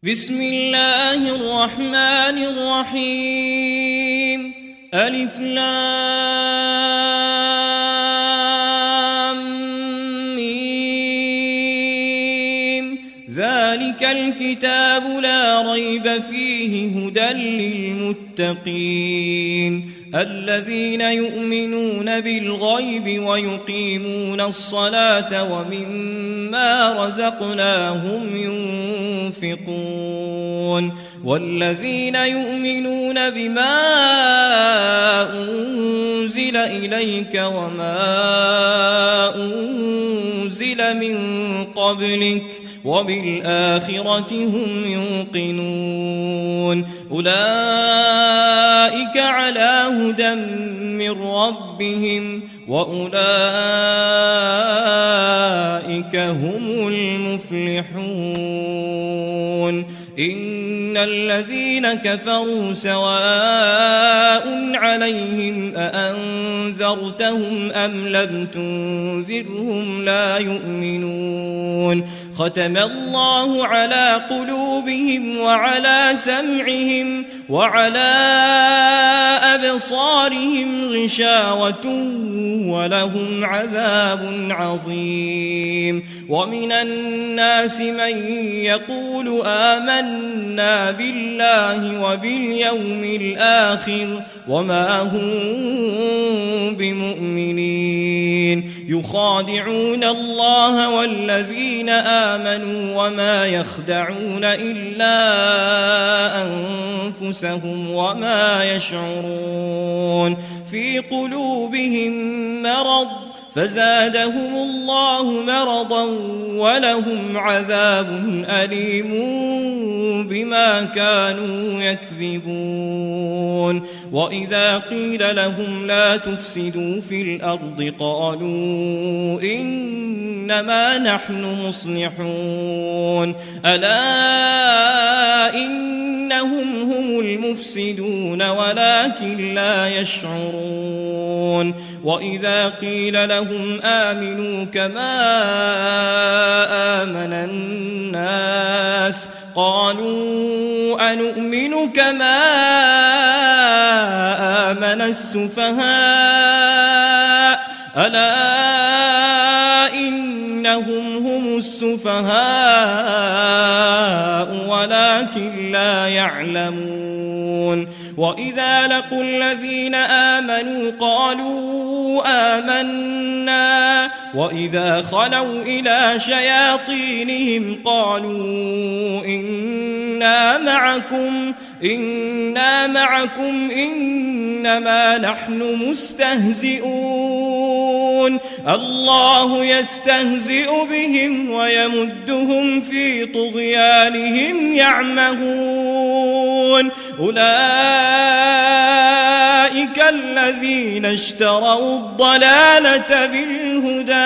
بسم الله الرحمن الرحيم ألف لام ميم ذلك الكتاب لا ريب فيه هدى للمتقين الذين يؤمنون بالغيب ويقيمون الصلاة ومما رزقناهم ينفقون والذين يؤمنون بما أنزل إليك وما أنزل من قبلك وبالآخرة هم يوقنون أولئك على هدى من ربهم وأولئك هم المفلحون إن الذين كفروا سواء عليهم أأنذرتهم أم لم تنذرهم لا يؤمنون ختم الله على قلوبهم وعلى سمعهم وعلى أبصارهم غشاوة ولهم عذاب عظيم ومن الناس من يقول آمنا بالله وباليوم الآخر وما هم بمؤمنين يخادعون الله والذين آمنوا وما يخدعون إلا أنفسهم وما يشعرون في قلوبهم مرض فزادهم الله مرضا ولهم عذاب أليم بما كانوا يكذبون وإذا قيل لهم لا تفسدوا في الأرض قالوا إنما نحن مصلحون ألا إنهم هم المفسدون ولكن لا يشعرون وإذا قيل لهم آمنوا كما آمن الناس قالوا أنؤمن كما آمن السفهاء ألا إنهم هم السفهاء ولكن لا يعلمون وإذا لقوا الذين آمنوا قالوا آمنا وإذا خلوا إلى شياطينهم قالوا إنا معكم إنما نحن مستهزئون الله يستهزئ بهم ويمدهم في طغيانهم يعمهون أولئك الذين اشتروا الضلالة بالهدى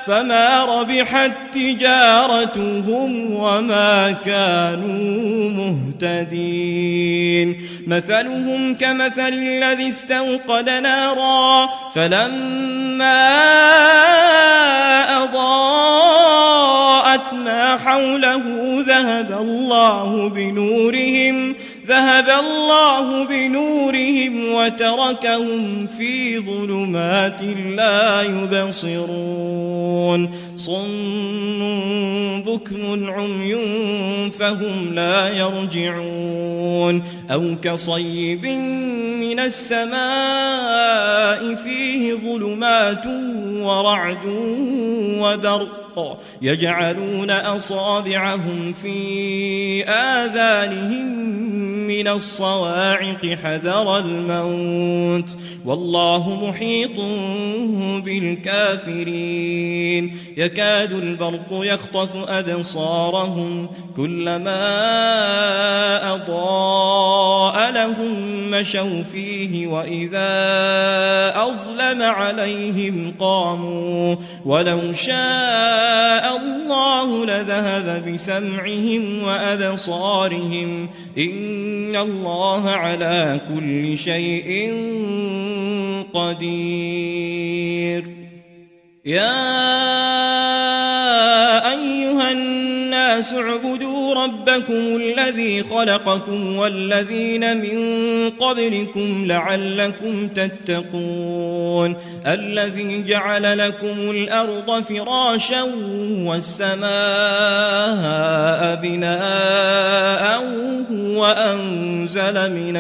فما ربحت تجارتهم وما كانوا مهتدين مثلهم كمثل الذي استوقد نارا فلما أضاءت ما حوله ذهب الله بنورهم وتركهم في ظلمات لا يبصرون صم بكم عمي فهم لا يرجعون أو كصيب من السماء فيه ظلمات ورعد وبرق يجعلون أصابعهم في آذانهم من الصواعق حذر الموت والله محيط بالكافرين يكاد البرق يخطف أبصارهم كلما أضاء لهم مشوا فيه وإذا أظلم عليهم قاموا ولو شاء الله لذهب بسمعهم وأبصارهم إن الله على كل شيء قدير يا أيها الناس الناس اعبدوا ربكم الذي خلقكم والذين من قبلكم لعلكم تتقون الذي جعل لكم الأرض فراشا والسماء بناء وأنزل من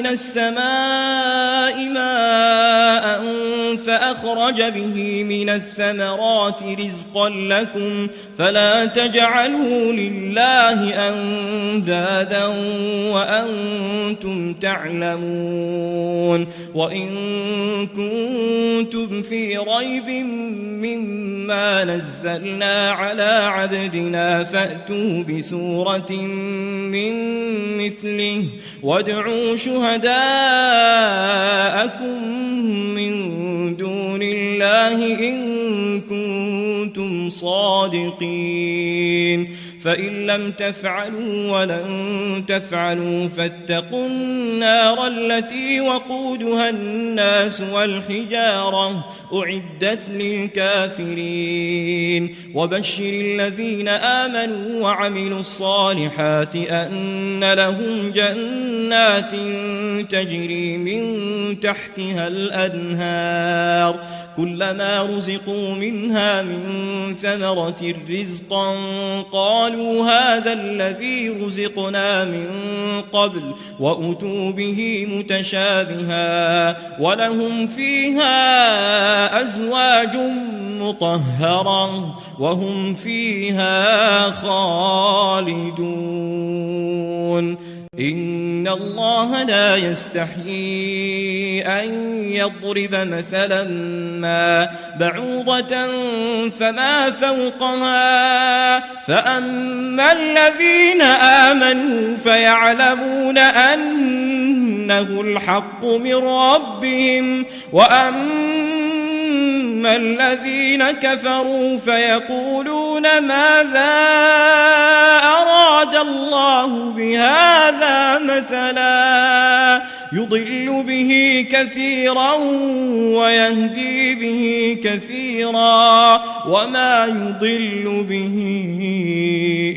السماء ماء فأخرج به من الثمرات رزقا لكم فلا تجعلوا لله أندادا وأنتم تعلمون وإن كنتم في ريب مما نزلنا على عبدنا فأتوا بسورة من مثله وادعوا شهداءكم من دون الله إن كنتم صادقين فإن لم تفعلوا ولن تفعلوا فاتقوا النار التي وقودها الناس والحجارة أعدت للكافرين وبشر الذين آمنوا وعملوا الصالحات أن لهم جنات تجري من تحتها الأنهار كلما رزقوا منها من ثمرة رزقا قالوا هذا الذي رزقنا من قبل وأتوا به متشابها ولهم فيها أزواج مطهرة وهم فيها خالدون إن الله لا يستحيي أن يضرب مثلا ما بعوضة فما فوقها فأما الذين آمنوا فيعلمون أنه الحق من ربهم وأما الذين كفروا فيقولون ماذا أراد الله بهذا مثلا يضل به كثيرا ويهدي به كثيرا وما يضل به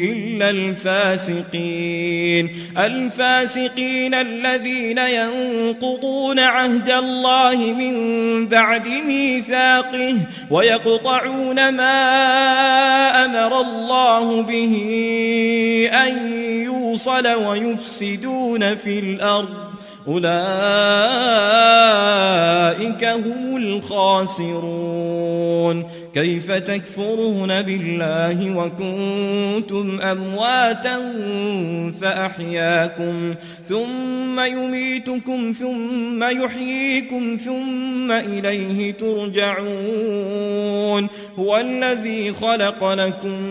إلا الفاسقين الذين ينقضون عهد الله من بعد ميثاقه ويقطعون ما أمر الله به أن يوصل ويفسدون في الأرض أولئك هم الخاسرون كيف تكفرون بالله وكنتم أمواتا فأحياكم ثم يميتكم ثم يحييكم ثم إليه ترجعون هو الذي خلق لكم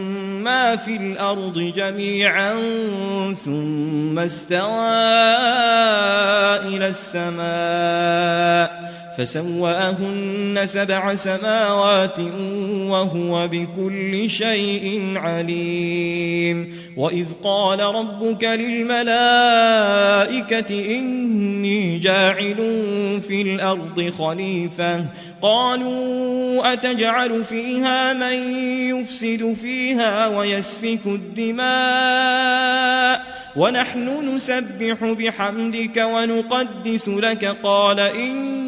ما في الأرض جميعا ثم استوى إلى السماء فسواهن 7 سماوات وهو بكل شيء عليم وإذ قال ربك للملائكة إني جاعل في الأرض خليفة قالوا أتجعل فيها من يفسد فيها ويسفك الدماء ونحن نسبح بحمدك ونقدس لك قال إني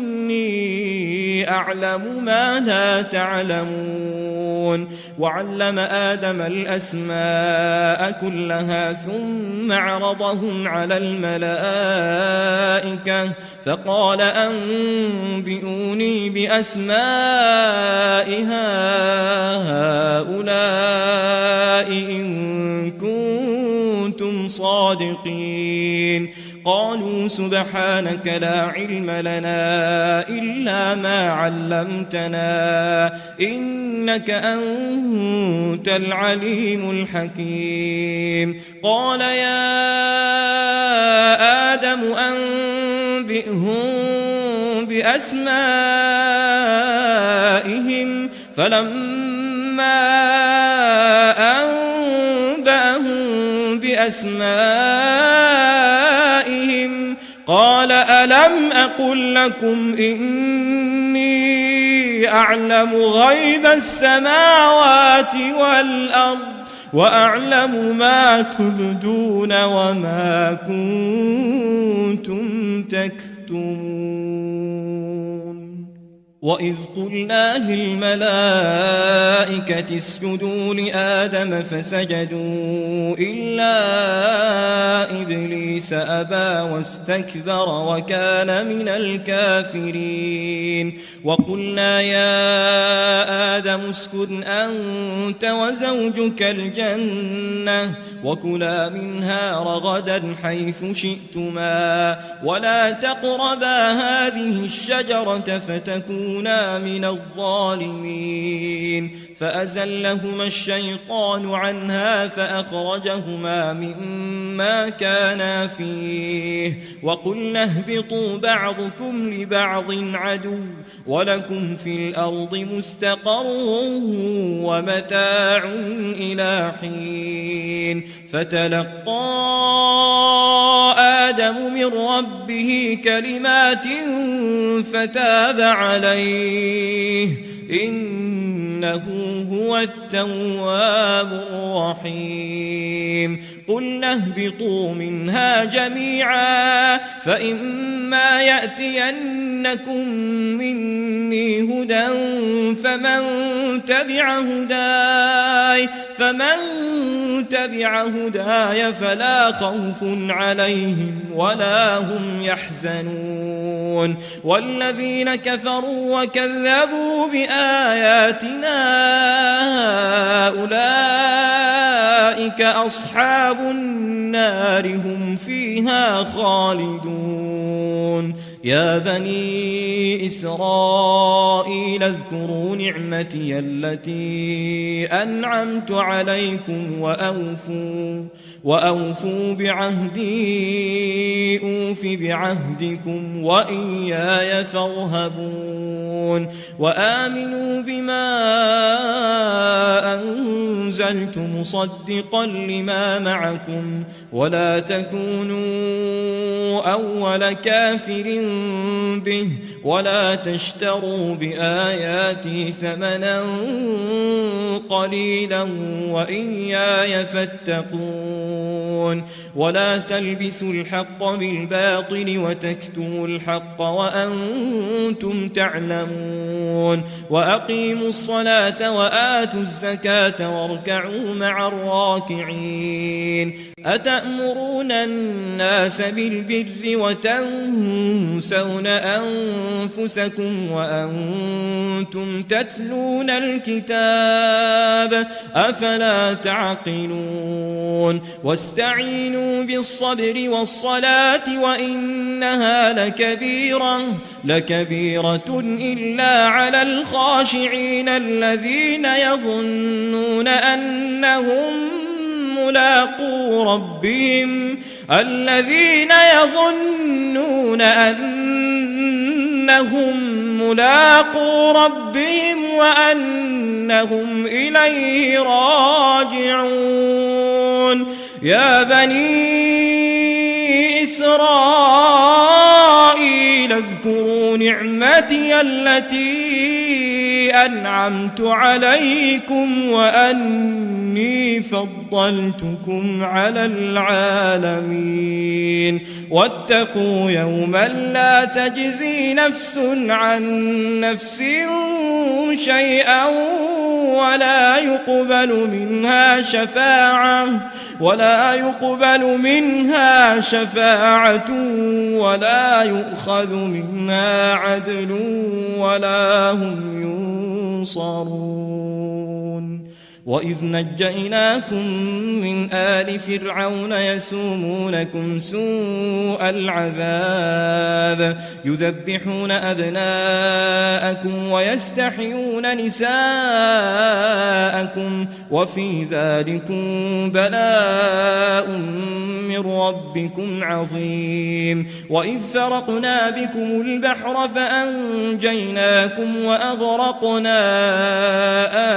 أعلم ما لا تعلمون وعلم آدم الأسماء كلها ثم عرضهم على الملائكة فقال أنبئوني بأسماء هؤلاء إن كنتم صادقين قالوا سبحانك لا علم لنا إلا ما علمتنا إنك أنت العليم الحكيم قال يا آدم أنبئهم بأسمائهم فلما أنبأهم بأسمائهم قال ألم أقل لكم إني أعلم غيب السماوات والأرض وأعلم ما تبدون وما كنتم تكتمون وإذ قلنا للملائكة اسجدوا لآدم فسجدوا إلا إبليس أبى واستكبر وكان من الكافرين وقلنا يا آدم اسكن أنت وزوجك الجنة وكلا منها رغدا حيث شئتما ولا تقربا هذه الشجرة فتكونا من الظالمين فأزلهما الشيطان عنها فأخرجهما مما كانا فيه وقلنا اهبطوا بعضكم لبعض عدو ولكم في الأرض مستقر ومتاع إلى حين فتلقى آدم من ربه كلمات فتاب عليه إنه هو التواب الرحيم قلنا اهبطوا منها جميعا فإما يأتينكم مني هدى فمن تبع هداي فلا خوف عليهم ولا هم يحزنون والذين كفروا وكذبوا بآياتنا أولئك أصحاب النار هم فيها خالدون يا بني إسرائيل اذكروا نعمتي التي أنعمت عليكم وأوفوا بعهدي أوف بعهدكم وإياي فارهبون وآمنوا بما أنزلت مصدقا لما معكم ولا تكونوا أول كافر به ولا تشتروا بآياتي ثمنا قليلا وإياي فاتقون ولا تلبسوا الحق بالباطل وتكتموا الحق وأنتم تعلمون وأقيموا الصلاة وآتوا الزكاة واركعوا مع الراكعين أتأمرون الناس بالبر وتنسون أنفسكم وأنتم تتلون الكتاب أفلا تعقلون واستعينوا بالصبر والصلاة وإنها لكبيرة إلا على الخاشعين الذين يظنون أنهم ملاقو ربهم وأنهم إليه راجعون يا بني إسرائيل اذكروا نعمتي التي أنعمت عليكم وأني فضلتكم على العالمين واتقوا يوما لا تجزي نفس عن نفس شيئا ولا يقبل منها شفاعة ولا يؤخذ منها عدل ولا هم ينصرون وإذ نجيناكم من آل فرعون يسومونكم سوء العذاب يذبحون أبناءكم ويستحيون نساءكم وفي ذلكم بلاء من ربكم عظيم وإذ فرقنا بكم البحر فأنجيناكم وأغرقنا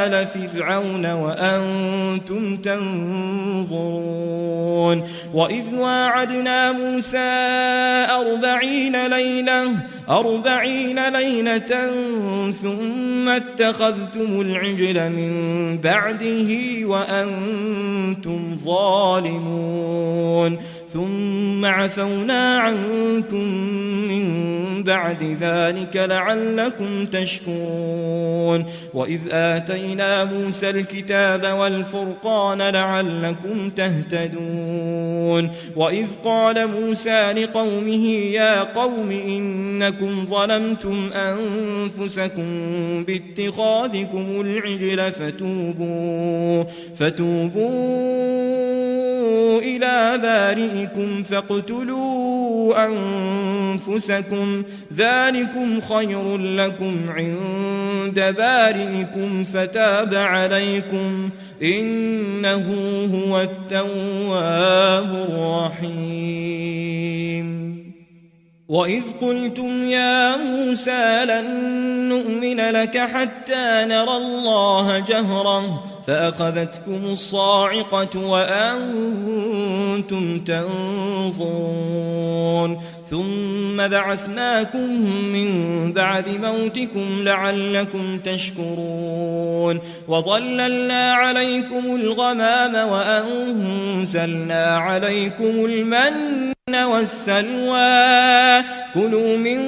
آل فرعون وأنتم تنظرون وإذ واعدنا موسى 40 ليلة ثم اتخذتم العجل من بعده وأنتم ظالمون ثم عفونا عنكم من بعد ذلك لعلكم تشكرون وإذ آتينا موسى الكتاب والفرقان لعلكم تهتدون وإذ قال موسى لقومه يا قوم إنكم ظلمتم أنفسكم باتخاذكم العجل فتوبوا إلى بارئكم فاقتلوا أنفسكم ذلكم خير لكم عند بارئكم فتاب عليكم إنه هو التواب الرحيم وإذ قلتم يا موسى لن نؤمن لك حتى نرى الله جهرة فأخذتكم الصاعقة وأنتم تنظرون ثم بعثناكم من بعد موتكم لعلكم تشكرون وظللنا عليكم الغمام وأنزلنا عليكم المن والسلوى كلوا من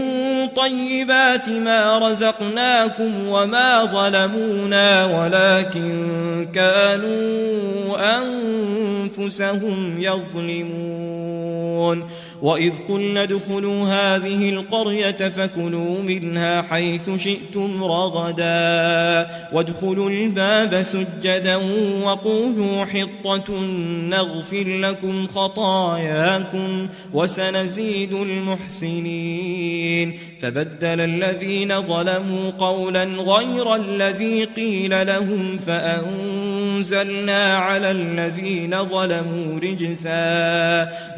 طيبات ما رزقناكم وما ظلمونا ولكن كانوا أنفسهم يظلمون وإذ قلنا ادخلوا هذه القرية فكلوا منها حيث شئتم رغدا وادخلوا الباب سجدا وقولوا حطة نغفر لكم خطاياكم وسنزيد المحسنين فبدل الذين ظلموا قولا غير الذي قيل لهم فأنزلنا على الذين ظلموا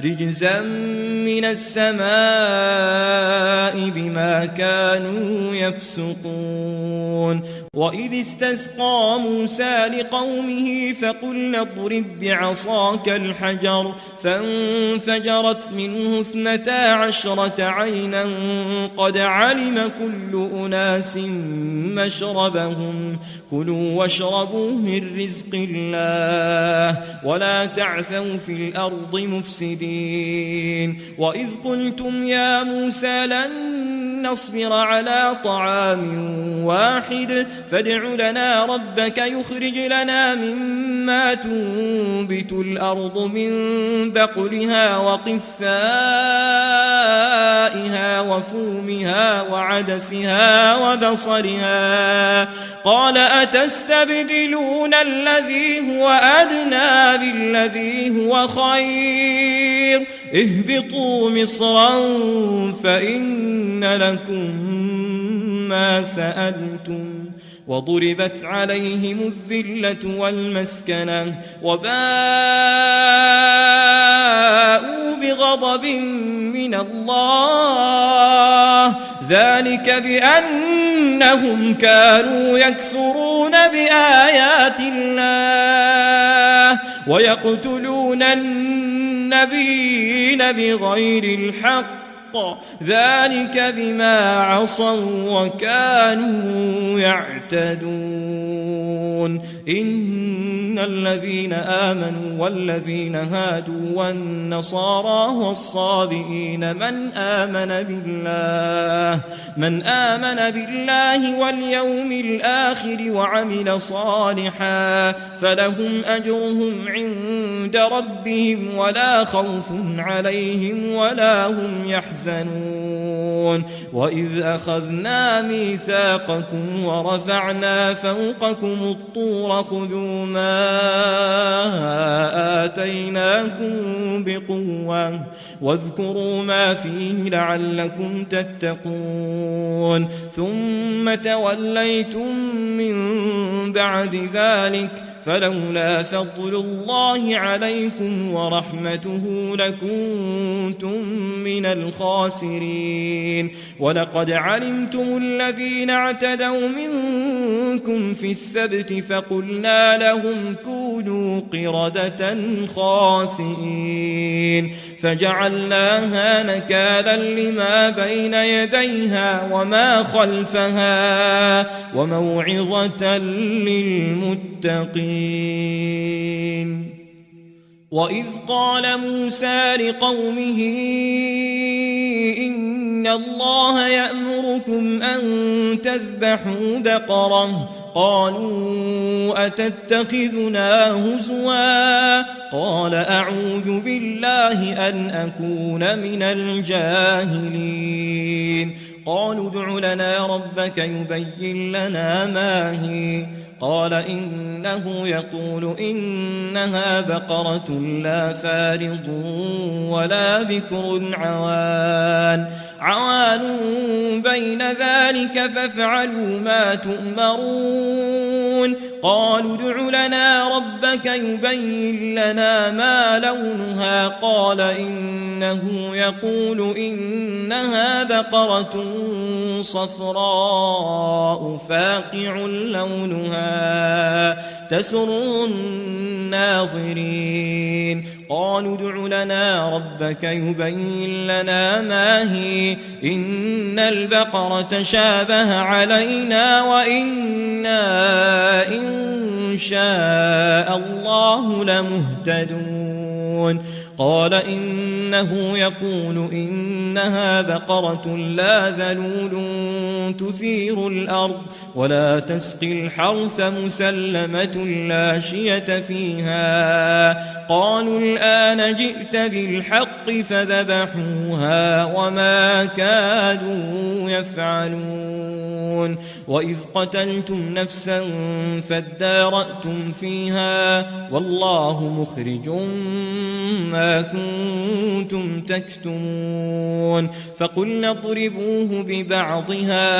رجزا من السماء بما كانوا يفسقون وإذ استسقى موسى لقومه فقلنا اضرب بعصاك الحجر فانفجرت منه 12 عينا قد علم كل أناس مشربهم كلوا واشربوا من رزق الله ولا تعثوا في الأرض مفسدين وإذ قلتم يا موسى لن نصبر على طعام واحد فادع لنا ربك يخرج لنا مما تنبت الأرض من بقلها وقثائها وفومها وعدسها وبصلها قال أتستبدلون الذي هو أدنى بالذي هو خير اهبطوا مصرا فإن لكم ما سألتم وضربت عليهم الذلة والمسكنة وباءوا بغضب من الله ذلك بأنهم كانوا يكفرون بآيات الله ويقتلون النبيين بغير الحق ذلك بما عصوا وكانوا يعتدون إن الذين آمنوا والذين هادوا والنصارى والصابئين من آمن بالله واليوم الآخر وعمل صالحا فلهم أجرهم عند ربهم ولا خوف عليهم ولا هم يحزنون وإذ أخذنا ميثاقكم ورفعنا فوقكم الطور خذوا ما آتيناكم بقوة واذكروا ما فيه لعلكم تتقون ثم توليتم من بعد ذلك فلولا فضل الله عليكم ورحمته لكنتم من الخاسرين ولقد علمتم الذين اعتدوا منكم في السبت فقلنا لهم كونوا قردة خاسئين فجعلناها نكالا لما بين يديها وما خلفها وموعظة للمتقين. وإذ قال موسى لقومه إن الله يأمركم أن تذبحوا بقرة قالوا أتتخذنا هزوا قال أعوذ بالله أن أكون من الجاهلين قالوا ادع لنا ربك يبين لنا ما هي قال إنه يقول إنها بقرة لا فارض ولا بكر عوان بين ذلك فافعلوا ما تؤمرون قالوا ادع لنا ربك يبين لنا ما لونها قال إنه يقول إنها بقرة صفراء فاقع لونها تسر الناظرين قالوا ادع لنا ربك يبين لنا ما هي إن البقرة شابه علينا وإنا إن شاء الله لمهتدون قال إنه يقول إنها بقرة لا ذلول تثير الأرض ولا تسقي الحرث مسلمة لا شية فيها قالوا الآن جئت بالحق فذبحوها وما كادوا يفعلون وإذ قتلتم نفسا فادارأتم فيها والله مخرج ما كنتم تكتمون فقلنا اضربوه ببعضها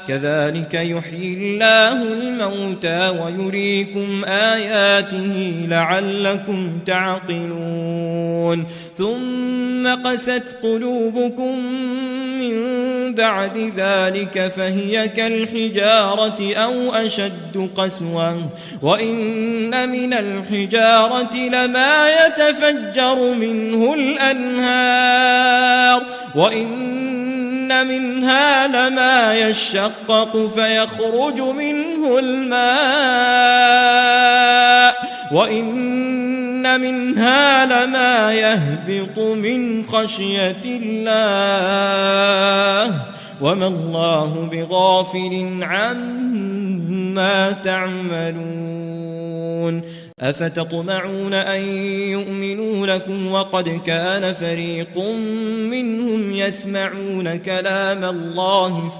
كذلك يحيي الله الموتى ويريكم آياته لعلكم تعقلون ثم قست قلوبكم من بعد ذلك فهي كالحجارة أو أشد قسوة وإن من الحجارة لما يتفجر منه الأنهار وإن منها لما يشقق فيخرج منه الماء وإن منها لما يهبط من خشية الله وما الله بغافل عما تعملون أفتطمعون أن يؤمنوا لكم وقد كان فريق منهم يسمعون كلام الله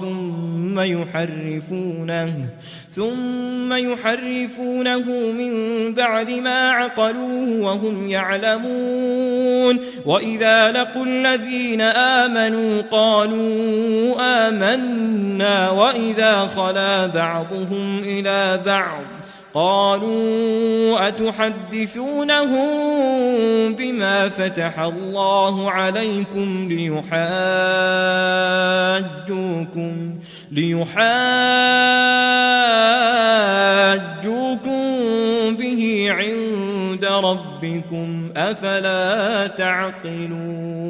ثم يحرفونه من بعد ما عقلوه وهم يعلمون وإذا لقوا الذين آمنوا قالوا آمنا وإذا خلا بعضهم إلى بعض قالوا أتحدثونهم بما فتح الله عليكم ليحاجوكم به عند ربكم أفلا تعقلون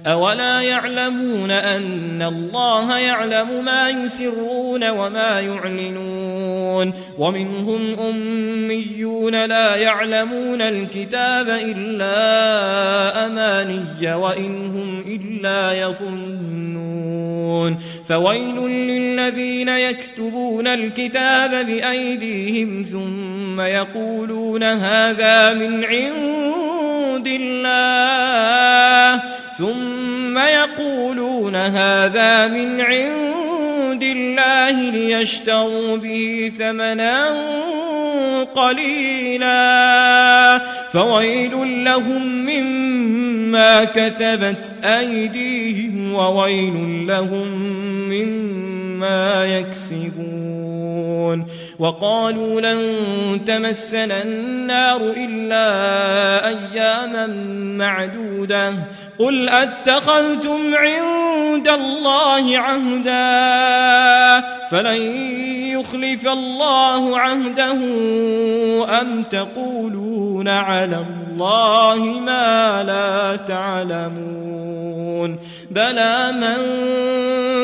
أولا يعلمون أن الله يعلم ما يسرون وما يعلنون ومنهم أميون لا يعلمون الكتاب إلا أماني وإن هم إلا يظنون فويل للذين يكتبون الكتاب بأيديهم ثم يقولون هذا من عند الله ليشتروا به ثمنا قليلا فويل لهم مما كتبت أيديهم وويل لهم مما يكسبون وقالوا لن تمسنا النار إلا أياما معدودة قل أتخذتم عند الله عهدا فلن يخلف الله عهده أم تقولون على الله ما لا تعلمون بلى من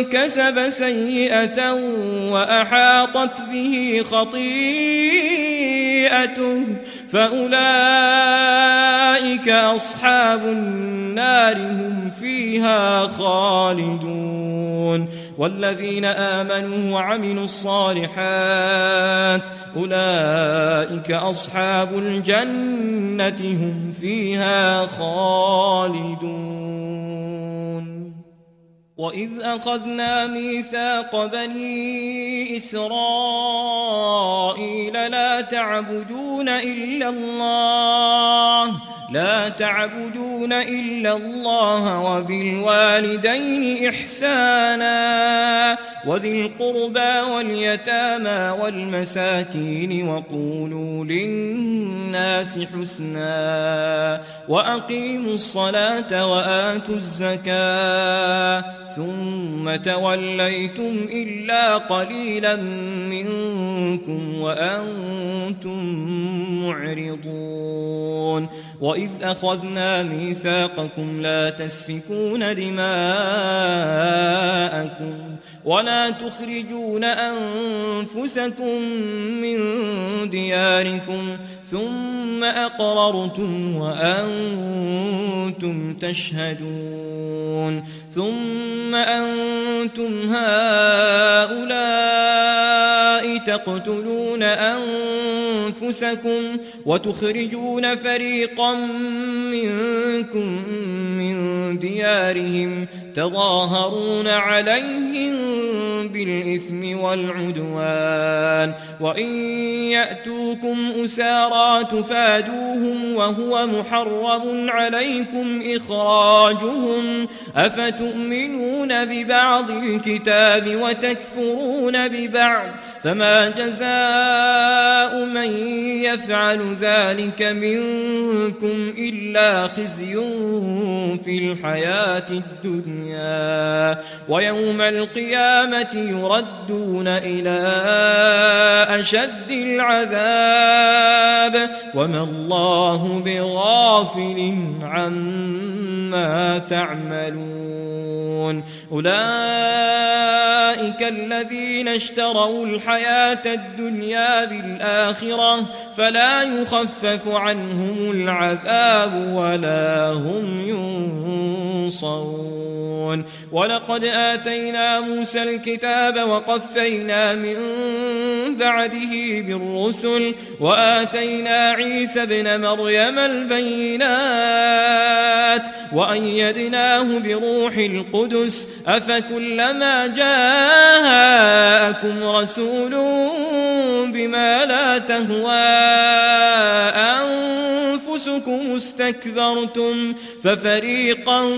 كسب سيئة وأحاطت به خطيئته فأولئك أصحاب النار هم فيها خالدون والذين آمنوا وعملوا الصالحات أولئك أصحاب الجنة هم فيها خالدون وإذ أخذنا ميثاق بني إسرائيل لا تعبدون إلا الله وبالوالدين إحسانا وذي القربى واليتامى والمساكين وقولوا للناس حسنا وأقيموا الصلاة وآتوا الزكاة ثم توليتم إلا قليلا منكم وأنتم معرضون وإذ أخذنا ميثاقكم لا تسفكون دماءكم ولا تخرجون أنفسكم من دياركم ثم أقررتم وأنتم تشهدون ثم أنتم هؤلاء تقتلون أنفسكم وتخرجون فريقا منكم من ديارهم تظاهرون عليهم بالإثم والعدوان وإن يأتوكم أسارى تفادوهم وهو محرم عليكم إخراجهم أفتؤمنون ببعض الكتاب وتكفرون ببعض فما جزاء من يفعل ذلك منكم إلا خزي في الحياة الدنيا ويوم القيامة يردون إلى أشد العذاب وما الله بغافل عما تعملون أولئك الذين اشتروا الحياة الدنيا بالآخرة فلا يخفف عنهم العذاب ولا هم ينصرون ولقد آتينا موسى الكتاب وقفينا من بعده بالرسل وآتينا عيسى ابن مريم البينات وأيدناه بروح القدس أفكلما جاءكم رسول بما لا تهوى أنفسكم استكبرتم ففريقا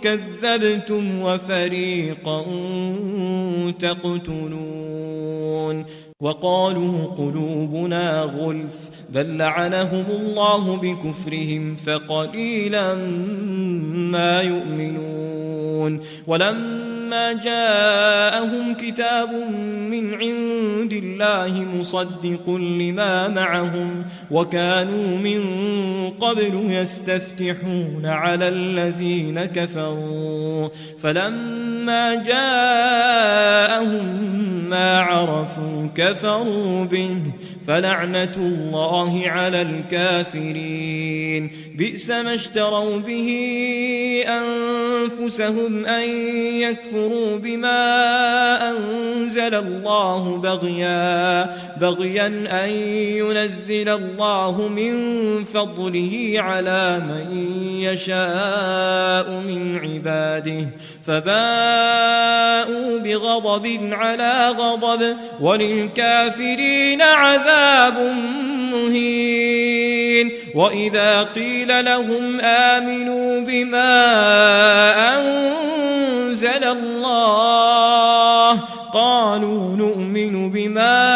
كذبتم وفريقا تقتلون وقالوا قلوبنا غلف بل لعنهم الله بكفرهم فقليلا ما يؤمنون ولما جاءهم كتاب من عند الله مصدق لما معهم وكانوا من قبل يستفتحون على الذين كفروا فلما جاءهم ما عرفوا كفروا به فلعنة الله على الكافرين بئس ما اشتروا به أنفسهم أن يكفروا بما أنزل الله بغيا أن ينزل الله من فضله على من يشاء من عباده فباءوا بغضب على غضب وللكافرين عذاب مهين وإذا قيل لهم آمنوا بما أنزل الله قالوا نؤمن بما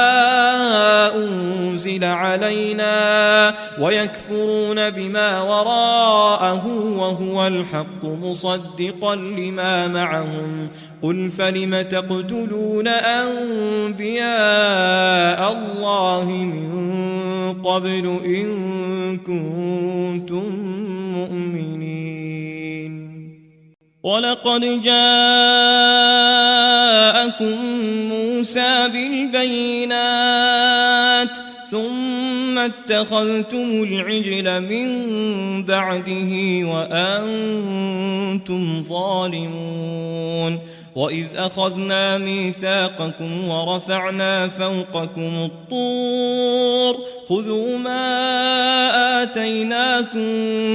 أنزل علينا ويكفرون بما وراءه وهو الحق مصدقا لما معهم قل فلم تقتلون أنبياء الله من قبل إن كنتم مؤمنين ولقد جاءكم موسى بالبينات ثم اتخذتم العجل من بعده وأنتم ظالمون وإذ أخذنا ميثاقكم ورفعنا فوقكم الطور خذوا ما آتيناكم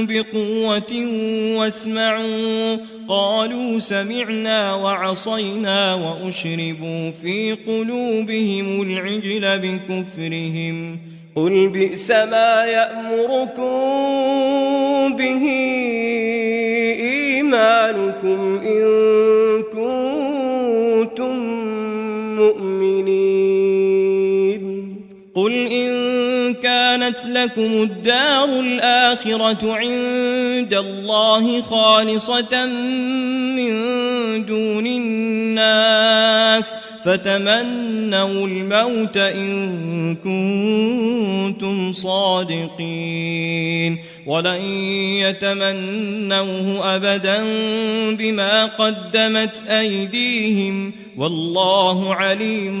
بقوة واسمعوا قالوا سمعنا وعصينا وأشربوا في قلوبهم العجل بكفرهم قل بئس ما يأمركم به إيمانكم إن كنتم مؤمنين قل إن كانت لكم الدار الآخرة عند الله خالصة من دون الناس فتمنوا الموت إن كنتم صادقين ولن يتمنوه أبدا بما قدمت أيديهم والله عليم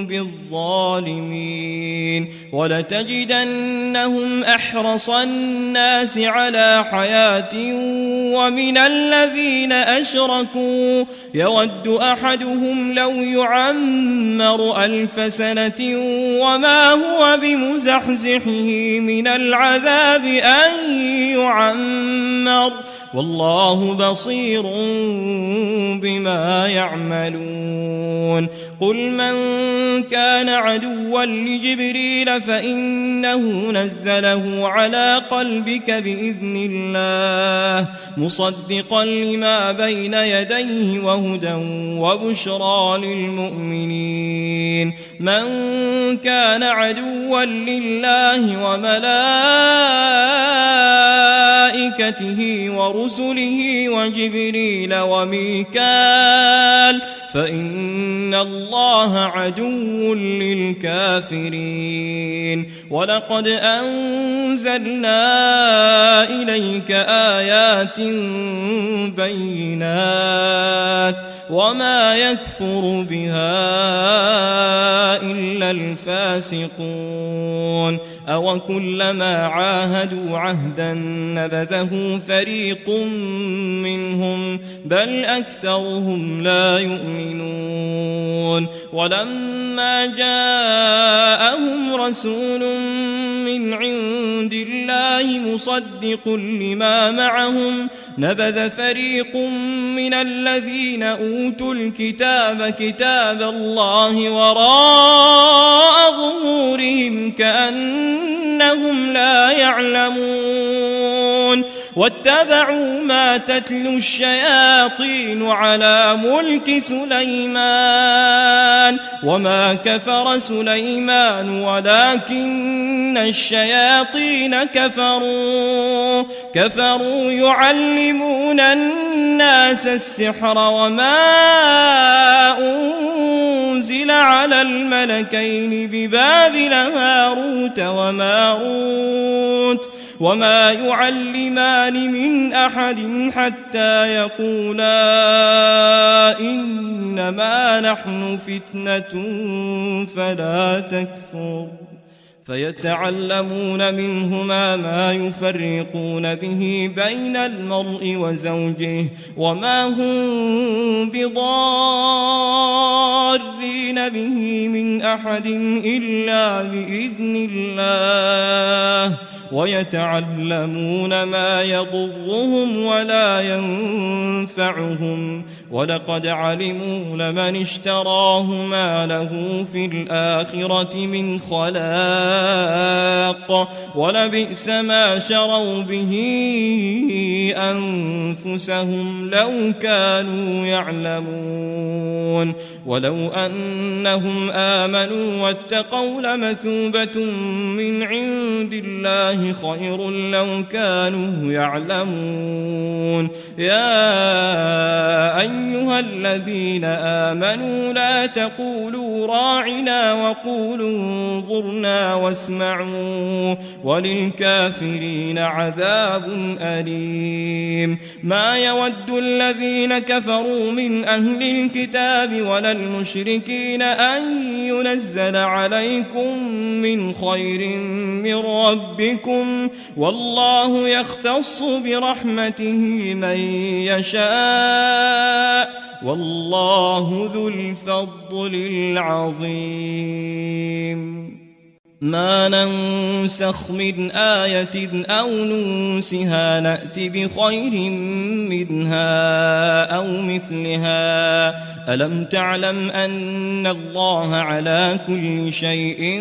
بالظالمين ولتجدنهم أحرص الناس على حياة ومن الذين أشركوا يود أحدهم لو يعمر 1000 سنة وما هو بمزحزحه من العذاب أن يعمر والله بصير بما يعملون قل من كان عدوا لجبريل فإنه نزله على قلبك بإذن الله مصدقا لما بين يديه وهدى وبشرى للمؤمنين من كان عدوا لله وملائكته ورسله وجبريل وميكال فإن الله عدو للكافرين ولقد أنزلنا إليك آيات بينات وما يكفر بها إلا الفاسقون أو كلما عاهدوا عهدا نبذه فريق منهم بل أكثرهم لا يؤمنون ولما جاءهم رسول من عند الله مصدق لما معهم نبذ فريق من الذين أوتوا الكتاب كتاب الله وراء ظهورهم كأنهم لا يعلمون واتبعوا ما تتلو الشياطين على ملك سليمان وما كفر سليمان ولكن الشياطين كفروا يعلمون الناس السحر وما أنزل على الملكين ببابل هاروت وماروت وما يعلمان من أحد حتى يقولا إنما نحن فتنة فلا تكفر فيتعلمون منهما ما يفرقون به بين المرء وزوجه وما هم بضارين به من أحد إلا بإذن الله ويتعلمون ما يضرهم ولا ينفعهم ولقد علموا لمن اشتراه ما له في الآخرة من خلاق ولبئس ما شروا به أنفسهم لو كانوا يعلمون ولو أنهم آمنوا واتقوا لمثوبة من عند الله خير لو كانوا يعلمون يا أيها الذين آمنوا لا تقولوا راعنا وقولوا انظرنا واسمعوا وللكافرين عذاب أليم ما يود الذين كفروا من أهل الكتاب ولا المشركين أن ينزل عليكم من خير من ربكم والله يختص برحمته من يشاء والله ذو الفضل العظيم ما ننسخ من آية أو ننسها نأت بخير منها أو مثلها ألم تعلم أن الله على كل شيء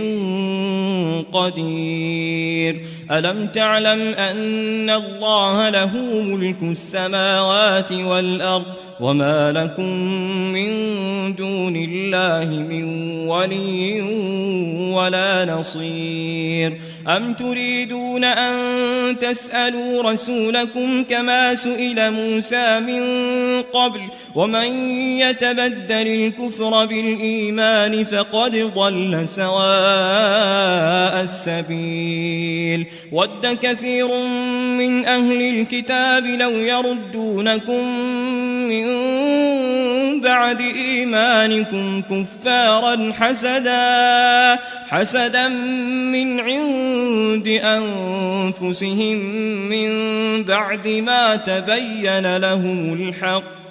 قدير ألم تعلم أن الله له ملك السماوات والأرض وما لكم من دون الله من ولي ولا نصير أم تريدون أن تسألوا رسولكم كما سئل موسى من قبل ومن يتبدل الكفر بالإيمان فقد ضل سواء السبيل ود كثير من أهل الكتاب لو يردونكم من بعد إيمانكم كفارا حسدا من عند أنفسهم من بعد ما تبين لهم الحق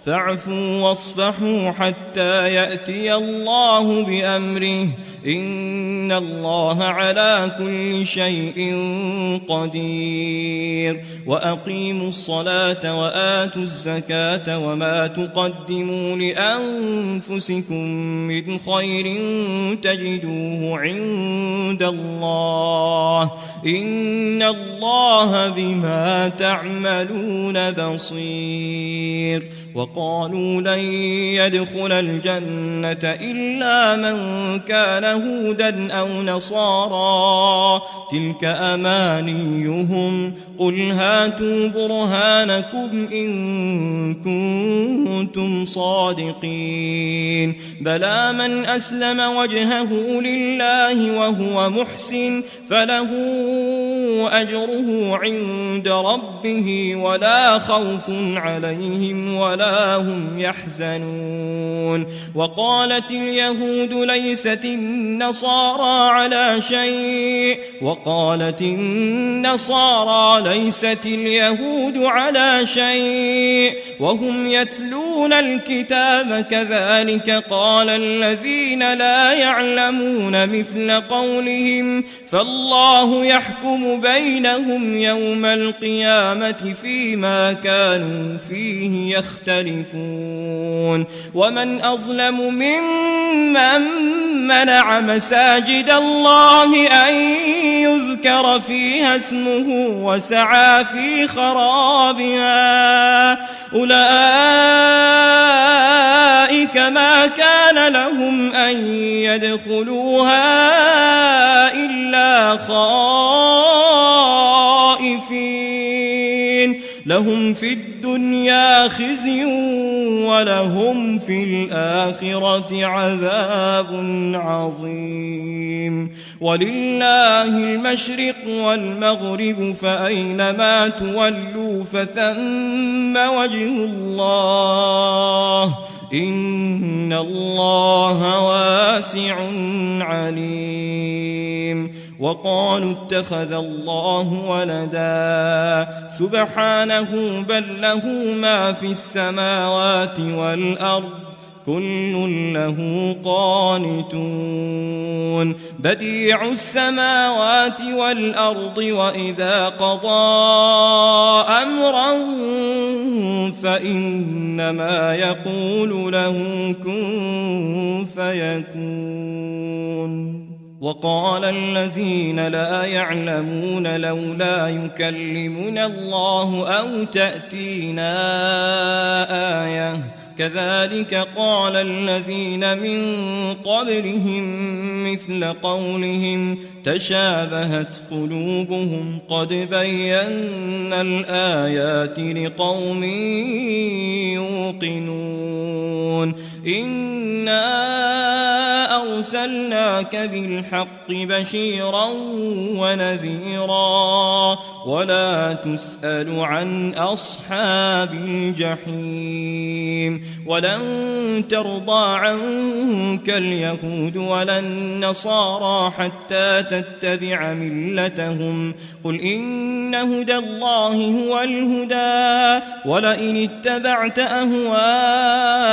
فاعفوا واصفحوا حتى يأتي الله بأمره إن الله على كل شيء قدير وأقيموا الصلاة وآتوا الزكاة وما تقدموا لأنفسكم من خير تجدوه عند الله إن الله بما تعملون بصير وقالوا لن يدخل الجنة إلا من كان هودا أو نصارى تلك أمانيهم قل هاتوا برهانكم إن كنتم صادقين بلى من أسلم وجهه لله وهو محسن فله أجره عند ربه ولا خوف عليهم ولا هم يحزنون وقالت اليهود ليست النصارى على شيء وقالت النصارى ليست اليهود على شيء وهم يتلون الكتاب كذلك قال الذين لا يعلمون مثل قولهم فالله يحكم بينهم يوم القيامة فيما كانوا فيه يختلفون ومن أظلم ممن منع مساجد الله أن يذكر فيها اسمه وسعى في خرابها أولئك ما كان لهم أن يدخلوها إلا خائفين لهم في الدنيا خزي ولهم في الآخرة عذاب عظيم ولله المشرق والمغرب فأينما تولوا فثم وجه الله إن الله واسع عليم وقالوا اتخذ الله ولدا سبحانه بل له ما في السماوات والأرض كل له قانتون بديع السماوات والأرض وإذا قضى أمرا فإنما يقول له كن فيكون وقال الذين لا يعلمون لولا يكلمنا الله أو تأتينا آية كذلك قال الذين من قبلهم مثل قولهم تشابهت قلوبهم قد بينا الآيات لقوم يوقنون إنا أرسلناك بالحق بشيرا ونذيرا ولا تسأل عن أصحاب الجحيم ولن ترضى عنك اليهود ولا النصارى حتى تتبع ملتهم قل إن هدى الله هو الهدى ولئن اتبعت أهواءهم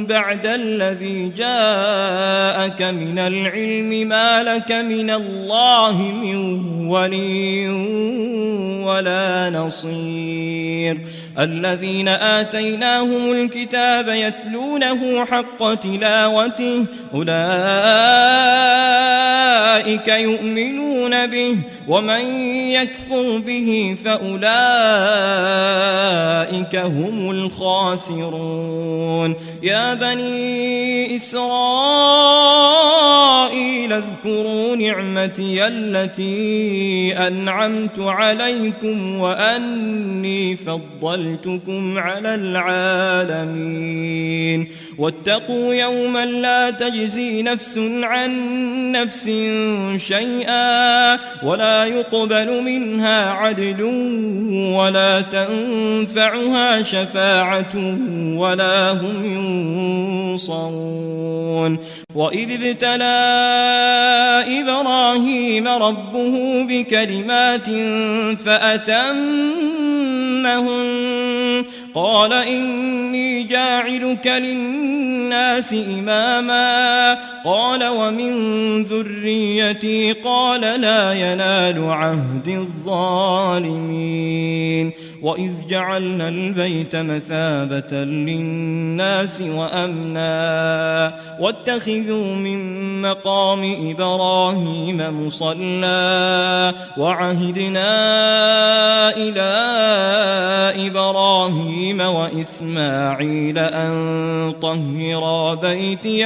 بعد الذي جاءك من العلم ما لك من الله من ولي ولا نصير الذين آتيناهم الكتاب يتلونه حق تلاوته أولئك يؤمنون به ومن يكفر به فأولئك هم الخاسرون يا بني إسرائيل اذكروا نعمتي التي أنعمت عليكم وأني فضلتكم على العالمين واتقوا يوما لا تجزي نفس عن نفس شيئا ولا يقبل منها عدل ولا تنفعها شفاعة ولا هم ينصرون وإذ ابتلى إبراهيم ربه بكلمات فأتمهن قال إني جاعلك للناس إماما قال ومن ذريتي قال لا ينال عهد الظالمين وإذ جعلنا البيت مثابة للناس وأمنا واتخذوا من مقام إبراهيم مصلى وعهدنا إلى إبراهيم وإسماعيل أن طهرا بيتي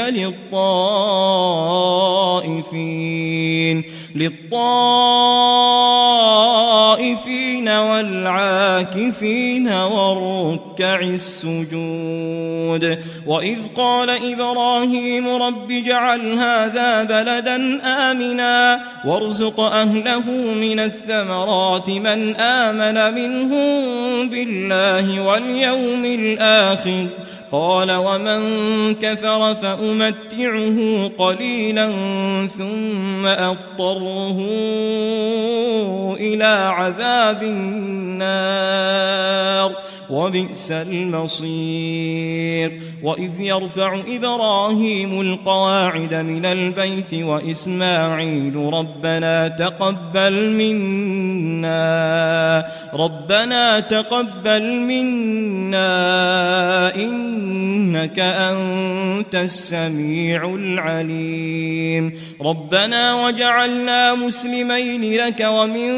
للطائفين والعاكفين والركع السجود وإذ قال إبراهيم رب اجعل هذا بلدا آمنا وارزق أهله من الثمرات من آمن منهم بالله واليوم الآخر قال ومن كفر فأمتعه قليلا ثم أضطره إلى عذاب النار وبئس المصير وإذ يرفع إبراهيم القواعد من البيت وإسماعيل ربنا تقبل منا إنك أنت السميع العليم ربنا وجعلنا مسلمين لك ومن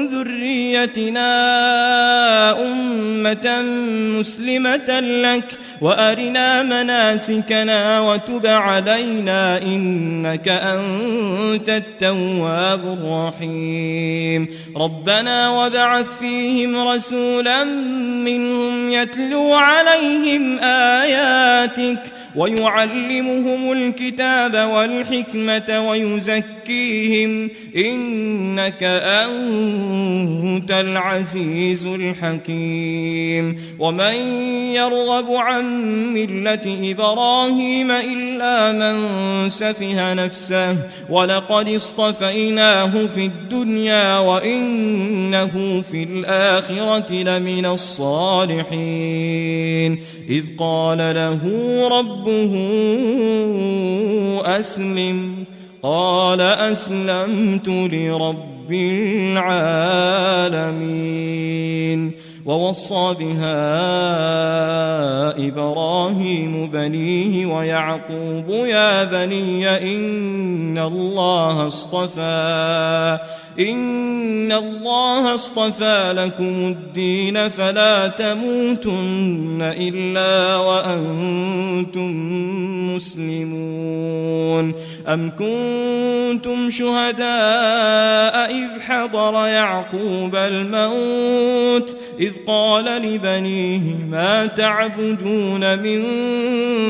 ذريتنا أمة مسلمة لك وأرنا مناسكنا وتب علينا إنك أنت التواب الرحيم ربنا وابعث فيهم رسولا منهم يتلو عليهم آياتك ويعلمهم الكتاب والحكمة ويزكيهم إنك أنت العزيز الحكيم ومن يرغب عن ملة إبراهيم إلا من سفه نفسه ولقد اصطفيناه في الدنيا وإنه في الآخرة لمن الصالحين إذ قال له ربه أسلم قال أسلمت لرب العالمين ووصى بها إبراهيم بنيه ويعقوب يا بني إن الله اصطفى لكم الدين فلا تموتن إلا وأنتم مسلمون أم كنتم شهداء إذ حضر يعقوب الموت إذ قال لبنيه ما تعبدون من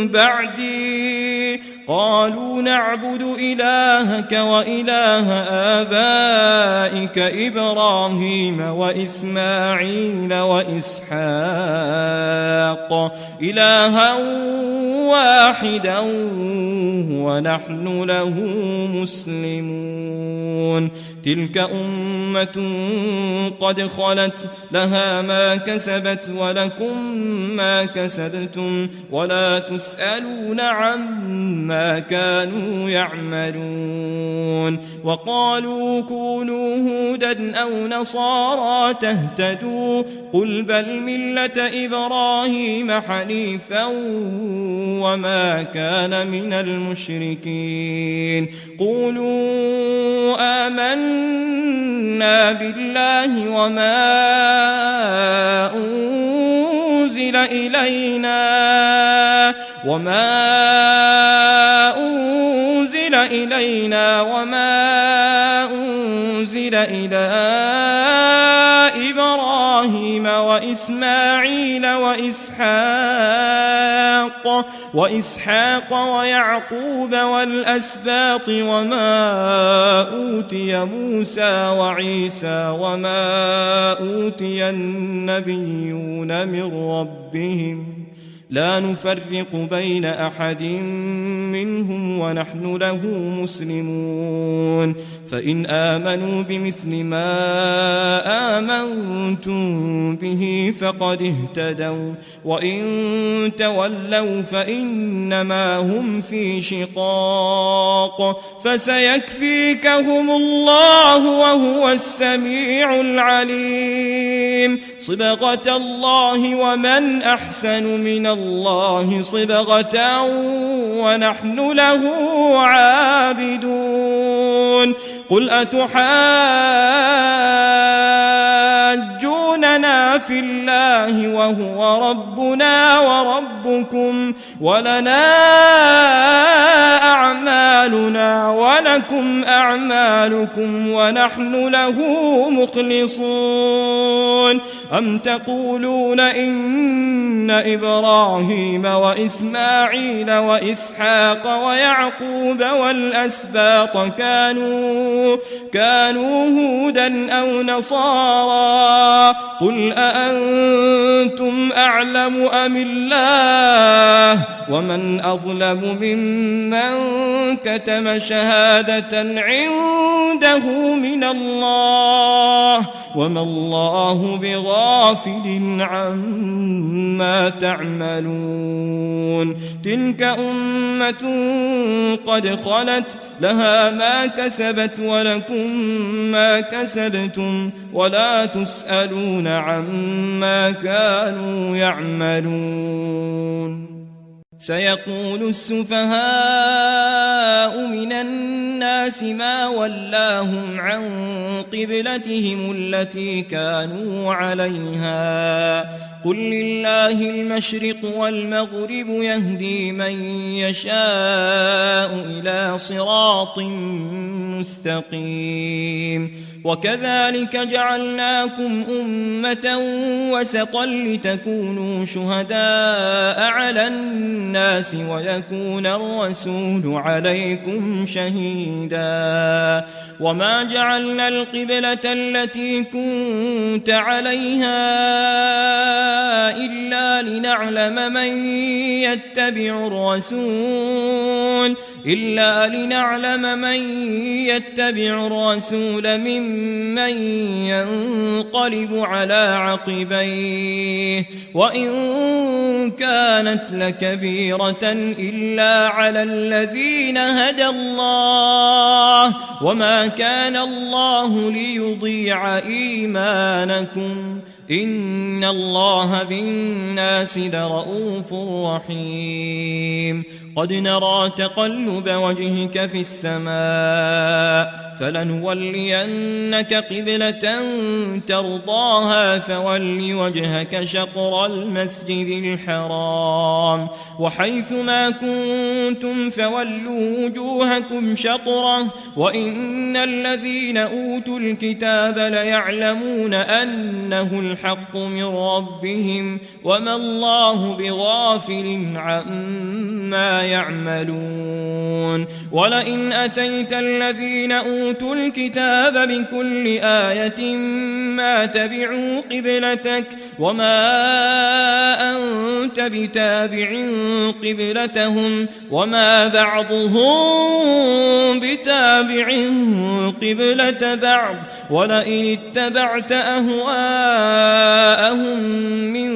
بعدي قالوا نعبد إلهك وإله آبائك إبراهيم وإسماعيل وإسحاق إلها واحدا ونحن له مسلمون تلك أمة قد خلت لها ما كسبت ولكم ما كسبتم ولا تسألون عما كانوا يعملون وقالوا كونوا هودا أو نصارى تهتدوا قل بل ملة إبراهيم حنيفا وما كان من المشركين قولوا آمنا بالله وما أنزل إلينا وما أنزل إلى إبراهيم وإسماعيل وإسحاق ويعقوب والأسباط وما أوتي موسى وعيسى وما أوتي النبيون من ربهم لا نفرق بين أحد منهم ونحن له مسلمون فإن آمنوا بمثل ما آمنتم به فقد اهتدوا وإن تولوا فإنما هم في شقاق فسيكفيكهم الله وهو السميع العليم صبغة الله ومن أحسن من الله صبغة ونحن له عابدون قل أتحاجوننا في الله وهو ربنا وربكم ولنا أعمالنا ولكم أعمالكم ونحن له مخلصون أم تقولون إن إبراهيم وإسماعيل وإسحاق ويعقوب والأسباط كانوا هودا أو نصارى قل أأنتم أعلم أم الله ومن أظلم ممن كتم شهادة عنده من الله وما الله بغافل عما تعملون تلك أمة قد خلت لها ما كسبت ولكم ما كسبتم ولا تسألون عما كانوا يعملون سيقول السفهاء من الناس ما ولاهم عن قبلتهم التي كانوا عليها قل لله المشرق والمغرب يهدي من يشاء إلى صراط مستقيم وكذلك جعلناكم أمة وسطا لتكونوا شهداء على الناس ويكون الرسول عليكم شهيدا وما جعلنا القبلة التي كنت عليها إلا لنعلم من يتبع الرسول ممن ينقلب على عقبيه وإن كانت لكبيرة إلا على الذين هدى الله وما كان الله ليضيع إيمانكم إن الله بالناس لرءوف رحيم قد نرى تقلب وجهك في السماء فلنولينك قبلة ترضاها فول وجهك شطر المسجد الحرام وحيث ما كنتم فولوا وجوهكم شطره وإن الذين أوتوا الكتاب ليعلمون أنه الحق من ربهم وما الله بغافل عما يعملون ولئن أتيت الذين أوتوا الكتاب بكل آية ما تبعوا قبلتك وما أنت بتابع قبلتهم وما بعضهم بتابع قبلة بعض ولئن اتبعت أهواءهم من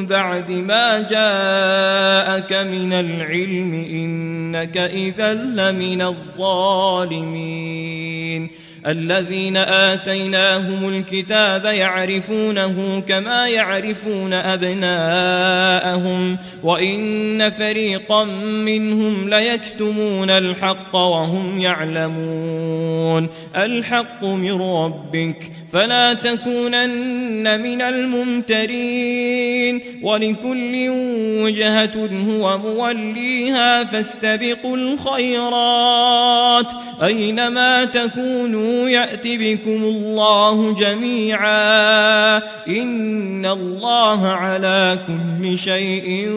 بعد ما جاءك من العلم إنك إذا لمن الظالمين الذين آتيناهم الكتاب يعرفونه كما يعرفون أبناءهم وإن فريقا منهم ليكتمون الحق وهم يعلمون الحق من ربك فلا تكونن من الممترين ولكل وجهة هو موليها فاستبقوا الخيرات أينما تكونوا يأت بكم الله جميعا إن الله على كل شيء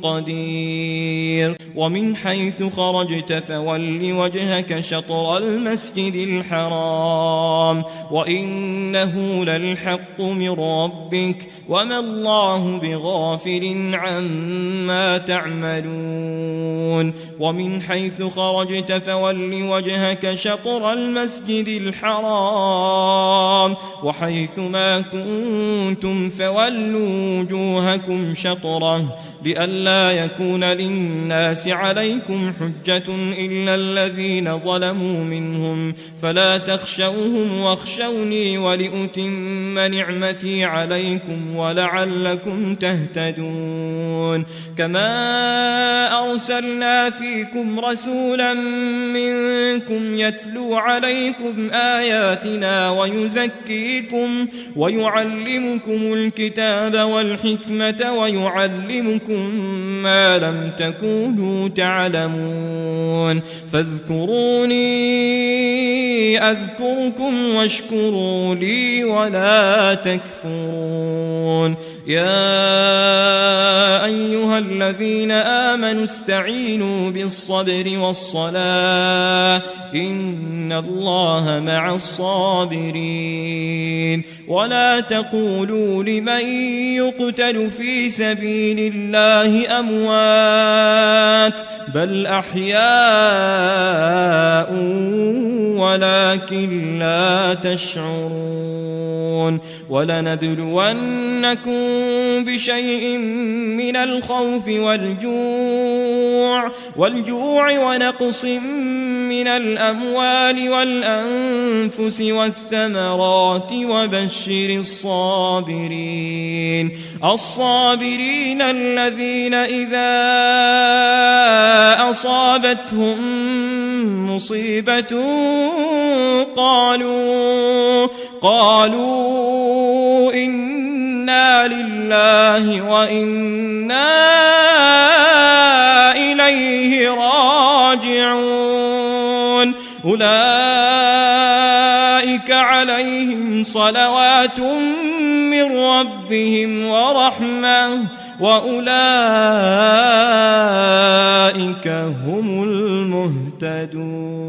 قدير ومن حيث خرجت فول وجهك شطر المسجد الحرام وإنه للحق من ربك وما الله بغافل عما تعملون ومن حيث خرجت فول وجهك شطر المسجد الحرام وحيث ما كنتم فولوا وجوهكم شطره لئلا يكون للناس عليكم حجة إلا الذين ظلموا منهم فلا تخشوهم واخشوني ولأتم نعمتي عليكم ولعلكم تهتدون كما أرسلنا فيكم رسولا منكم يتلو عليكم آياتنا ويزكيكم ويعلمكم الكتاب والحكمة ويعلمكم ما لم تكونوا تعلمون فاذكروني أذكركم واشكروا لي ولا تكفرون يا أيها الذين آمنوا استعينوا بالصبر والصلاة إن الله مع الصابرين ولا تقولوا لمن يقتل في سبيل الله أموات بل أحياء ولكن لا تشعرون ولنبلونكم بشيء من الخوف والجوع ونقص من الأموال والأنفس والثمرات وبشر الصابرين الذين إذا أصابتهم مصيبة قالوا إنا لله وإنا إليه راجعون أولئك عليهم صلوات من ربهم ورحمة وأولئك هم المهتدون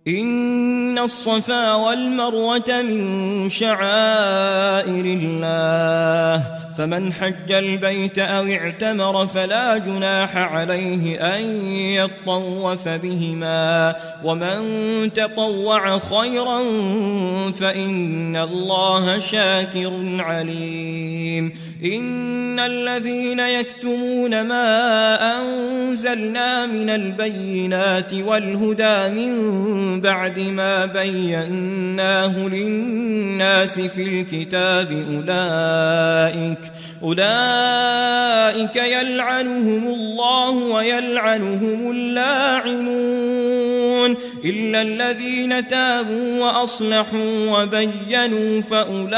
إن الصفا والمروة من شعائر الله فمن حج البيت أو اعتمر فلا جناح عليه أن يطوف بهما ومن تطوع خيرا فإن الله شاكر عليم إن الذين يكتمون ما أنزلنا من البينات والهدى من بعد ما بيناه للناس في الكتاب أولئك يلعنهم الله ويلعنهم اللاعنون إلا الذين تابوا وأصلحوا وبينوا فأولئك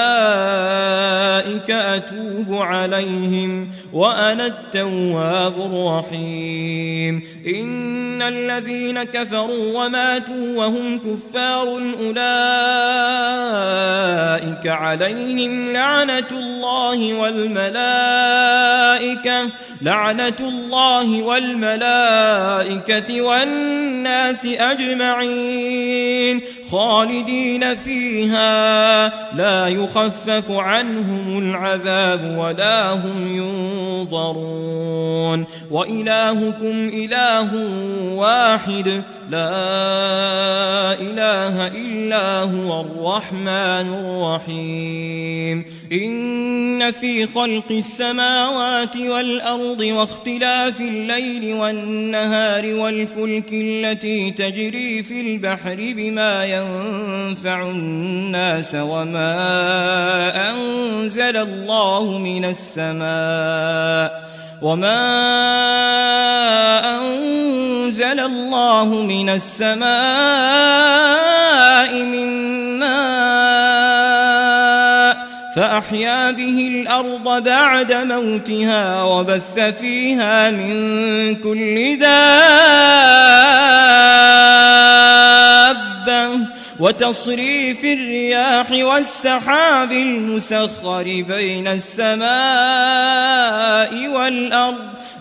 أتوب عليهم وأنا التواب الرحيم إن الذين كفروا وماتوا وهم كفار أولئك عليهم لعنة الله والملائكة والناس أجمعين خالدين فيها لا يخفف عنهم العذاب ولا هم ينظرون وإلهكم إله واحد لا إله إلا هو الرحمن الرحيم إن في خلق السماوات والأرض واختلاف الليل والنهار والفلك التي تجري في البحر بما ينفع الناس وما أنزل الله من السماء من ماء فأحيا به الأرض بعد موتها وبث فيها من كل دابة وتصريف الرياح والسحاب المسخر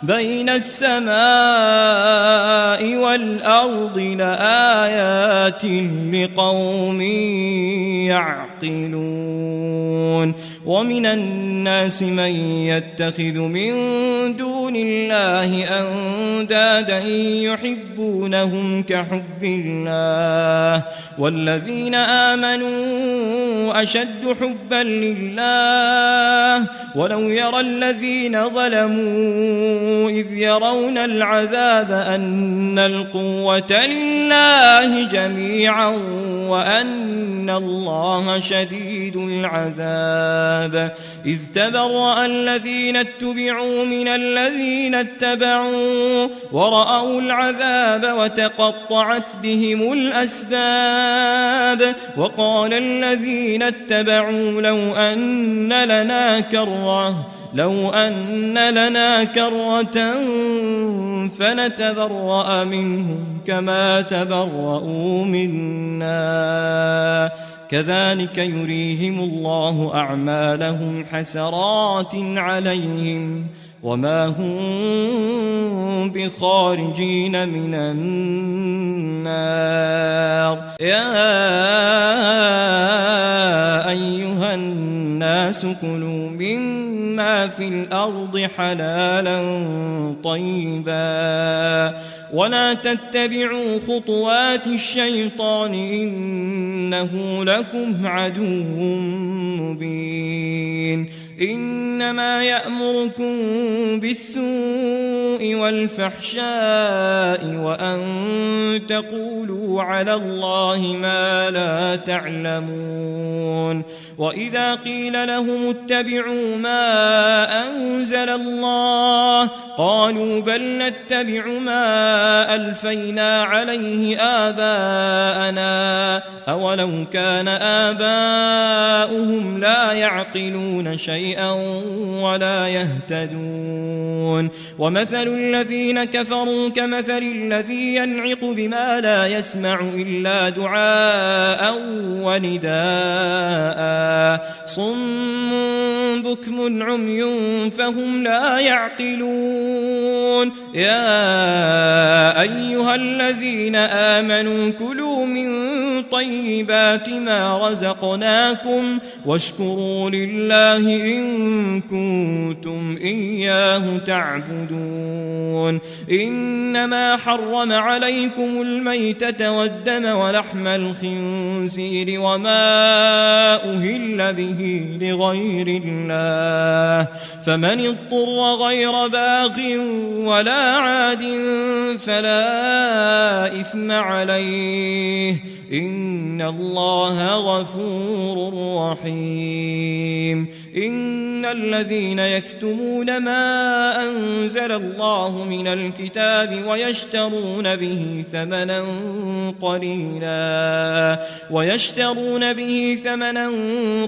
بين السماء والأرض لآيات لقوم يعقلون ومن الناس من يتخذ من دون الله أندادا يحبونهم كحب الله والذين آمنوا أشد حبا لله ولو يرى الذين ظلموا إذ يرون العذاب أن القوة لله جميعا وأن الله شديد العذاب إذ تبرأ الذين اتبعوا من الذين اتبعوا ورأوا العذاب وتقطعت بهم الأسباب وقال الذين اتبعوا لو أن لنا كرة فنتبرأ منهم كما تبرؤوا منا كذلك يريهم الله أعمالهم حسرات عليهم وما هم بخارجين من النار يا أيها الناس كلوا مما في الأرض حلالا طيبا ولا تتبعوا خطوات الشيطان إنه لكم عدو مبين إنما يأمركم بالسوء والفحشاء وأن تقولوا على الله ما لا تعلمون وإذا قيل لهم اتبعوا ما أنزل الله قالوا بل نتبع ما ألفينا عليه آباءنا أولو كان آباؤهم لا يعقلون شيئا ولا يهتدون ومثل الذين كفروا كمثل الذي ينعق بما لا يسمع إلا دعاء ونداء صم بكم عمي فهم لا يعقلون يا أيها الذين آمنوا كلوا من طيبات طيبات ما رزقناكم واشكروا لله إن كنتم إياه تعبدون. إنما حرم عليكم الميتة والدم ولحم الخنزير وما أهل به لغير الله، فمن اضطر غير باغ ولا عاد فلا إثم عليه، إن الله غفور رحيم. إن الذين يكتمون ما أنزل الله من الكتاب ويشترون به ثمنا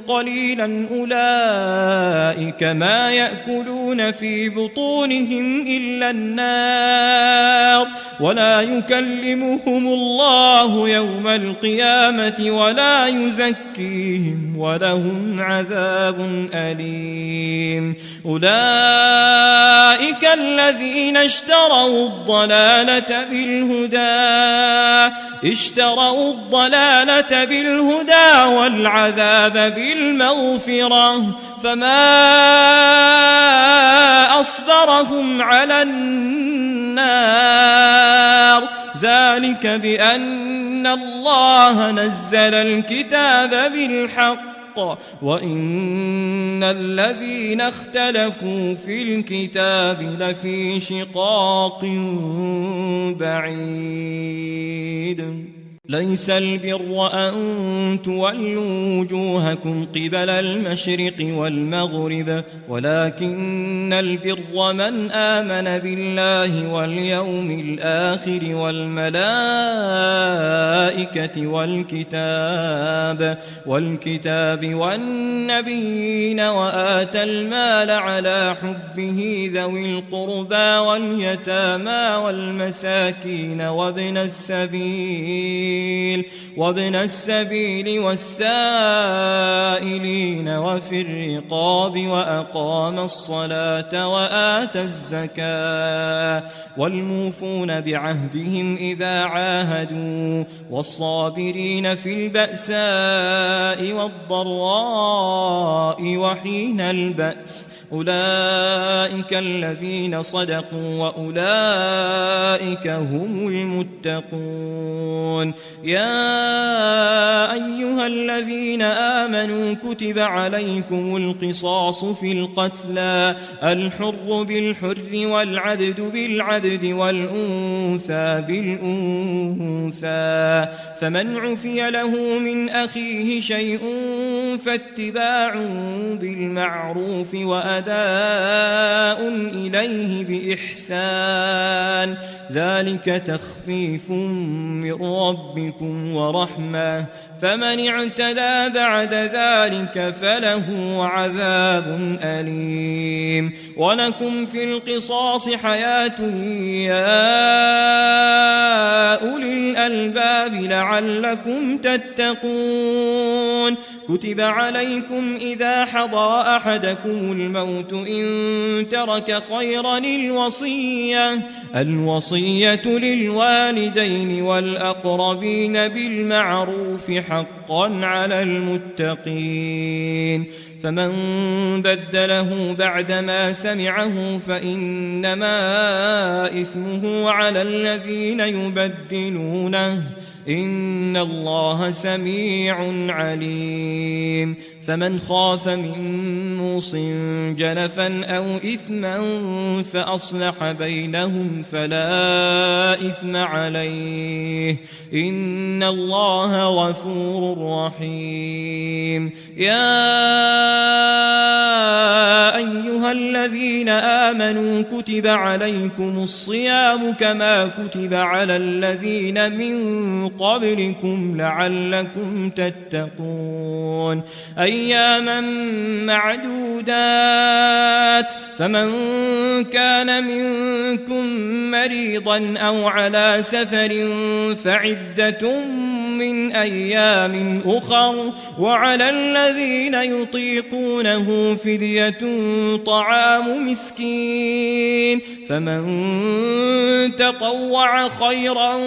قليلا أولئك ما يأكلون في بطونهم إلا النار، ولا يكلمهم الله يوم القيامة ولا يزكيهم ولهم عذاب أليم. أولئك الذين اشتروا الضلالة بالهدى والعذاب بالمغفرة، فما أصبرهم على النار، ذلك بأن الله نزل الكتاب بالحق وإن الذين اختلفوا في الكتاب لفي شقاق بعيد. ليس البر أن تولوا وجوهكم قبل المشرق والمغرب، ولكن البر من آمن بالله واليوم الآخر والملائكة والكتاب والنبيين، وآتى المال على حبه ذوي القربى واليتامى والمساكين وابن السبيل والسائلين وفي الرقاب، وأقام الصلاة وآتى الزكاة، والموفون بعهدهم إذا عاهدوا، والصابرين في البأساء والضراء وحين البأس، أولئك الذين صدقوا وأولئك هم المتقون. يا أيها الذين آمنوا كتب عليكم القصاص في القتلى، الحر بالحر والعبد بالعبد والأنثى بالأنثى، فمن عفي له من أخيه شيء فاتباع بالمعروف وأداء إليه بإحسان، ذلك تخفيف من ربكم ورحمة، فمن اعتدى بعد ذلك فله عذاب أليم. ولكم في القصاص حياة يا أولي الألباب لعلكم تتقون. كتب عليكم إذا حضر أحدكم الموت إن ترك خيرا الوصية للوالدين والأقربين بالمعروف حقا على المتقين، فمن بدله بعدما سمعه فإنما إثمه على الذين يبدلونه، إن الله سميع عليم. فمن خاف من موص جنفا أو إثما فأصلح بينهم فلا إثم عليه، إن الله غفور رحيم. يا أيها الذين آمنوا كتب عليكم الصيام كما كتب على الذين من قبلكم لعلكم تتقون، أياما معدودات، فمن كان منكم مريضا أو على سفر فعدة من أيام أخر وعلى الذين يطيقونه فدية طعام مسكين فمن تطوع خيرا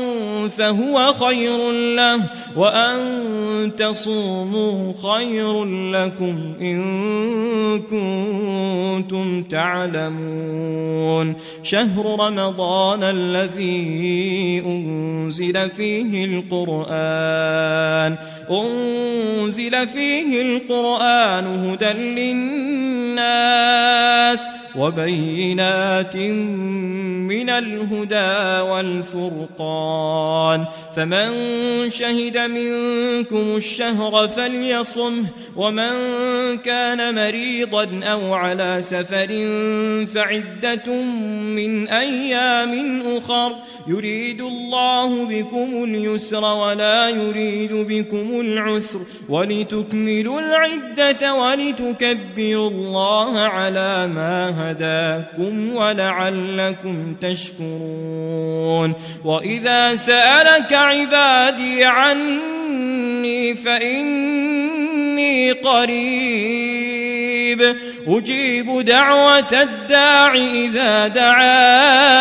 فهو خير له وأن تصوموا خير لكم إن كنتم تعلمون شهر رمضان الذي أنزل فيه القرآن هدى للناس وبينات من الهدى والفرقان فمن شهد منكم الشهر فليصمه ومن كان مريضا أو على سفر فعدة من أيام أخر يريد الله بكم اليسر ولا يريد بكم العسر ولتكملوا العدة ولتكبروا الله على ما هداكم ولعلكم تشكرون وإذا سألك عبادي عني فإني قريب أجيب دعوة الداع إذا دعان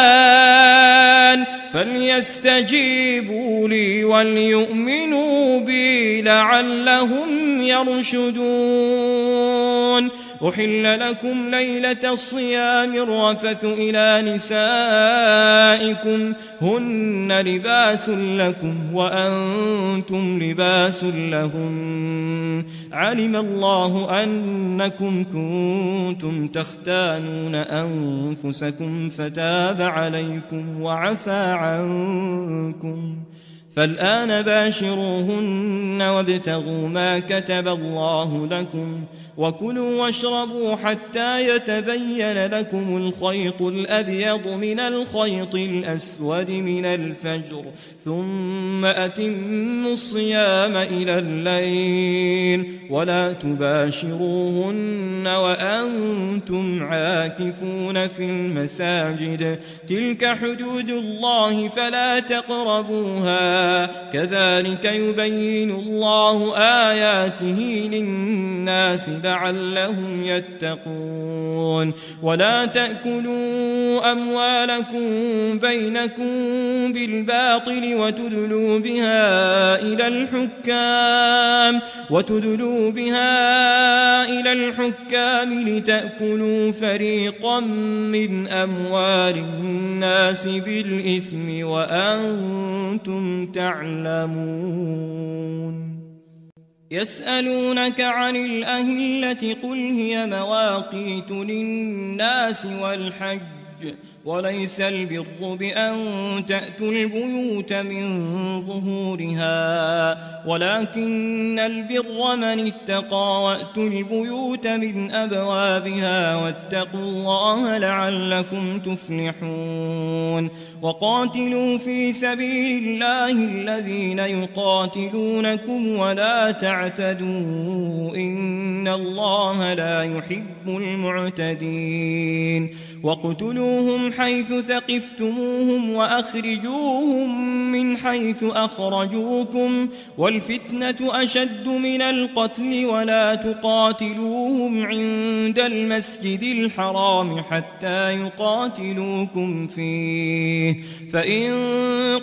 فليستجيبوا لي وليؤمنوا بي لعلهم يرشدون أحل لكم ليلة الصيام الرفث إلى نسائكم هن لباس لكم وأنتم لباس لهن علم الله أنكم كنتم تختانون أنفسكم فتاب عليكم وعفى عنكم فالآن باشروهن وابتغوا ما كتب الله لكم وكلوا واشربوا حتى يتبين لكم الخيط الأبيض من الخيط الأسود من الفجر ثم أتموا الصيام إلى الليل ولا تباشروهن وأنتم عاكفون في المساجد تلك حدود الله فلا تقربوها كذلك يبين الله آياته للناس لعلهم يتقون ولا تأكلوا أموالكم بينكم بالباطل وتدلوا بها إلى الحكام لتأكلوا فريقا من أموال الناس بالإثم وأنتم تعلمون يسألونك عن الأهلة قل هي مواقيت للناس والحج وليس البر بأن تأتوا البيوت من ظهورها ولكن البر من اتقى وأتوا البيوت من أبوابها واتقوا الله لعلكم تفلحون وقاتلوا في سبيل الله الذين يقاتلونكم ولا تعتدوا إن الله لا يحب المعتدين واقتلوهم حيث ثقفتموهم وأخرجوهم من حيث أخرجوكم والفتنة أشد من القتل ولا تقاتلوهم عند المسجد الحرام حتى يقاتلوكم فيه فإن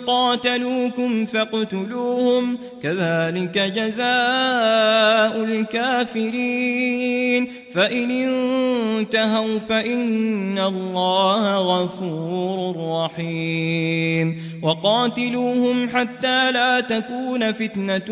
قاتلوكم فاقتلوهم كذلك جزاء الكافرين فإن انتهوا فإن الله غفور رحيم وقاتلوهم حتى لا تكون فتنة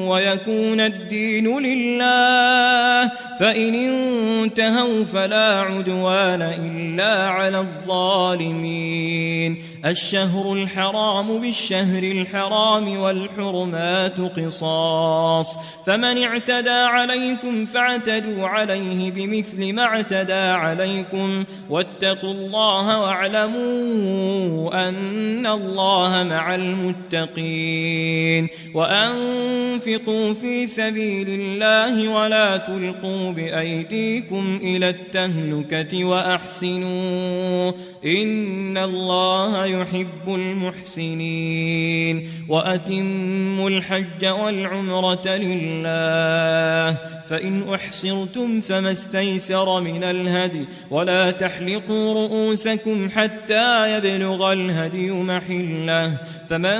ويكون الدين لله فإن انتهوا فلا عدوان إلا على الظالمين الشهر الحرام بالشهر الحرام والحرمات قصاص فمن اعتدى عليكم فاعتدوا عليه بمثل ما اعتدى عليكم واتقوا الله واعلموا أن الله مع المتقين وأنفقوا وأنفقوا في سبيل الله ولا تلقوا بأيديكم إلى التهلكة وأحسنوا إن الله يحب المحسنين وأتموا الحج والعمرة لله فإن أحصرتم فما استيسر من الهدي ولا تحلقوا رؤوسكم حتى يبلغ الهدي محله فمن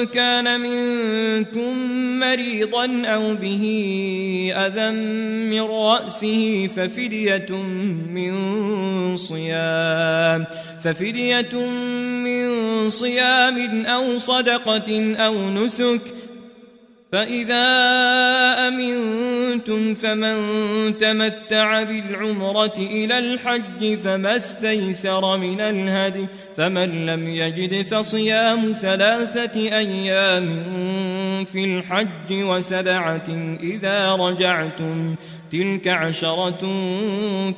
كان منكم مريضا أو به أذى من رأسه ففدية من صيام أو صدقة أو نسك فإذا أمنتم فمن تمتع بالعمرة إلى الحج فما استيسر من الهدي فمن لم يجد فصيام 3 أيام في الحج و7 إذا رجعتم تلك 10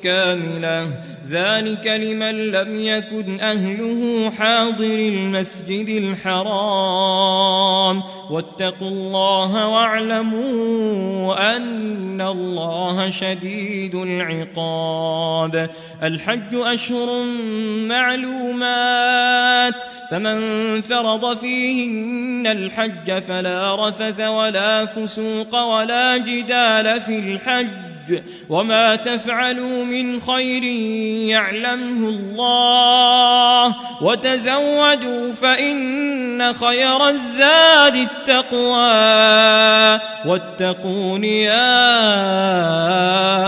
كاملة ذلك لمن لم يكن أهله حاضر المسجد الحرام واتقوا الله واعلموا أن الله شديد العقاب الحج أشهر معلومات فمن فرض فيهن الحج فلا رفث ولا فسوق ولا جدال في الحج وما تفعلوا من خير يعلمه الله وتزودوا فإن خير الزاد التقوى واتقون يا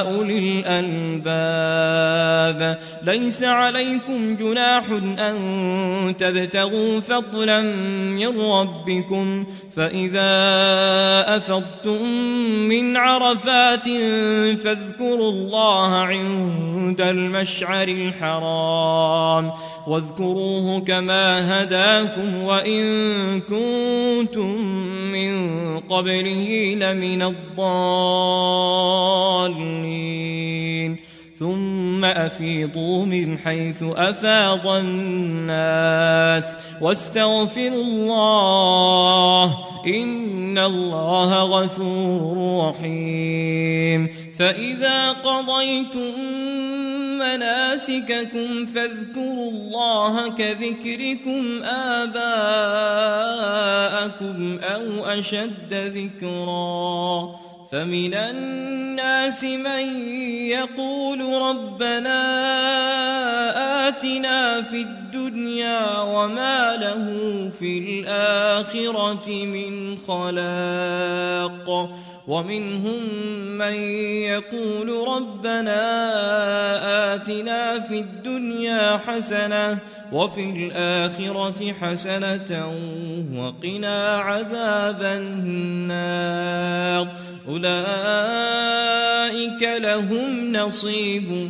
أولي الألباب ليس عليكم جناح أن تبتغوا فضلا من ربكم فإذا أفضتم من عرفات فاذكروا الله عند المشعر الحرام واذكروه كما هداكم وإن كنتم من قبله لمن الضالين ثم أفيضوا من حيث أفاض الناس واستغفروا الله إن الله غفور رحيم فإذا قضيتم مناسككم فاذكروا الله كذكركم آباءكم أو أشد ذكرا فمن الناس من يقول ربنا آتنا في الدنيا وما له في الآخرة من خلاق ومنهم من يقول ربنا آتنا في الدنيا حسنة وفي الآخرة حسنة وقنا عذاب النار أولئك لهم نصيب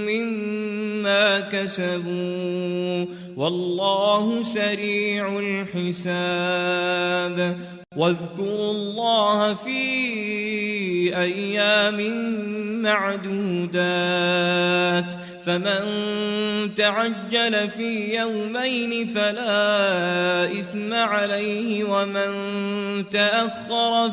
مما كسبوا والله سريع الحساب واذكروا الله في أيام معدودات فمن تعجل في يومين فلا إثم عليه ومن تأخر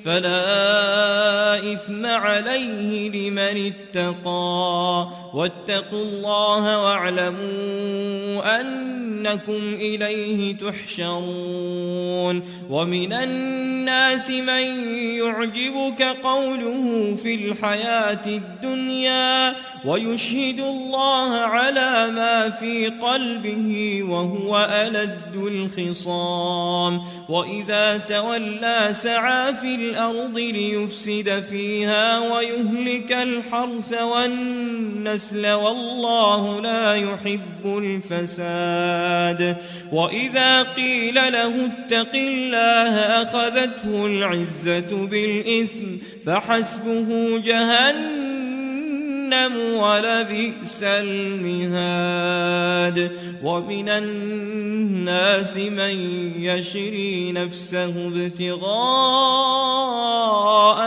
فلا إثم عليه لمن اتقى واتقوا الله واعلموا أنكم إليه تحشرون ومن الناس من يعجبك قوله في الحياة الدنيا ويشهد الله على ما في قلبه وهو ألد الخصام وإذا تولى سعى في الأرض ليفسد فيها ويهلك الحرث والنسل والله لا يحب الفساد وإذا قيل له اتق الله أخذته العزة بالإثم فحسبه جهنم ولبئس المهاد ومن الناس من يشري نفسه ابتغاء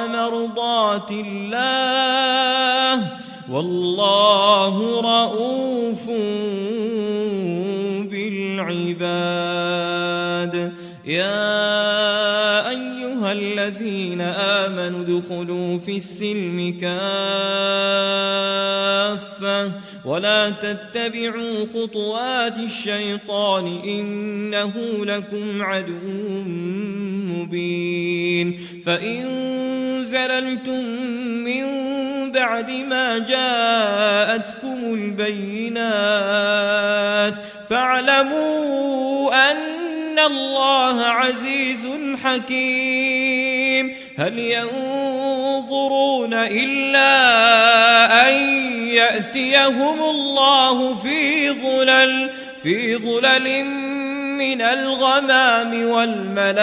مرضات الله والله رؤوف بالعباد العباد يا أيها الذين آمنوا ادخلوا في السلم كافة ولا تتبعوا خطوات الشيطان إنه لكم عدو مبين فإن زللتم من بعد ما جاءتكم البينات فاعلموا أن الله عزيز حكيم هل ينظرون إلا أن يأتيهم الله في ظلل من الغمام والملائكة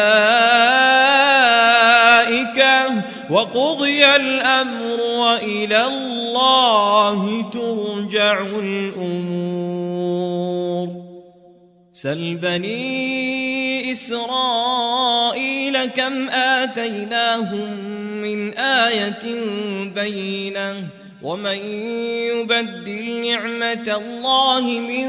وقضي الأمر وإلى الله ترجع الأمور سل بني إسرائيل كم آتيناهم من آية بينة ومن يبدل نعمة الله من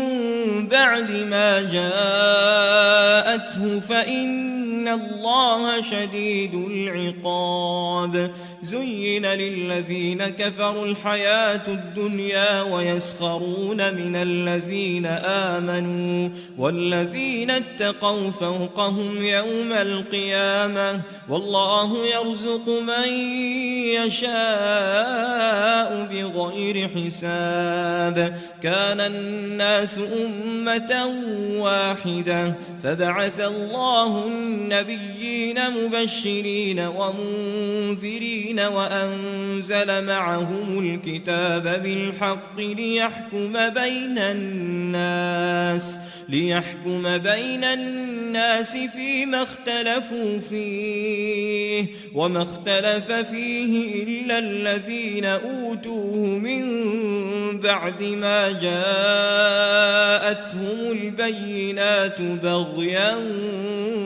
بعد ما جاءته فإن الله شديد العقاب زين للذين كفروا الحياة الدنيا ويسخرون من الذين آمنوا والذين اتقوا فوقهم يوم القيامة والله يرزق من يشاء بغير حساب كان الناس أمة واحدة فبعث الله النبيين مبشرين ومنذرين وأنزل معهم الكتاب بالحق ليحكم بين الناس فيما اختلفوا فيه وما اختلف فيه إلا الذين أوتوه من بعد ما جاءتهم البينات بغيا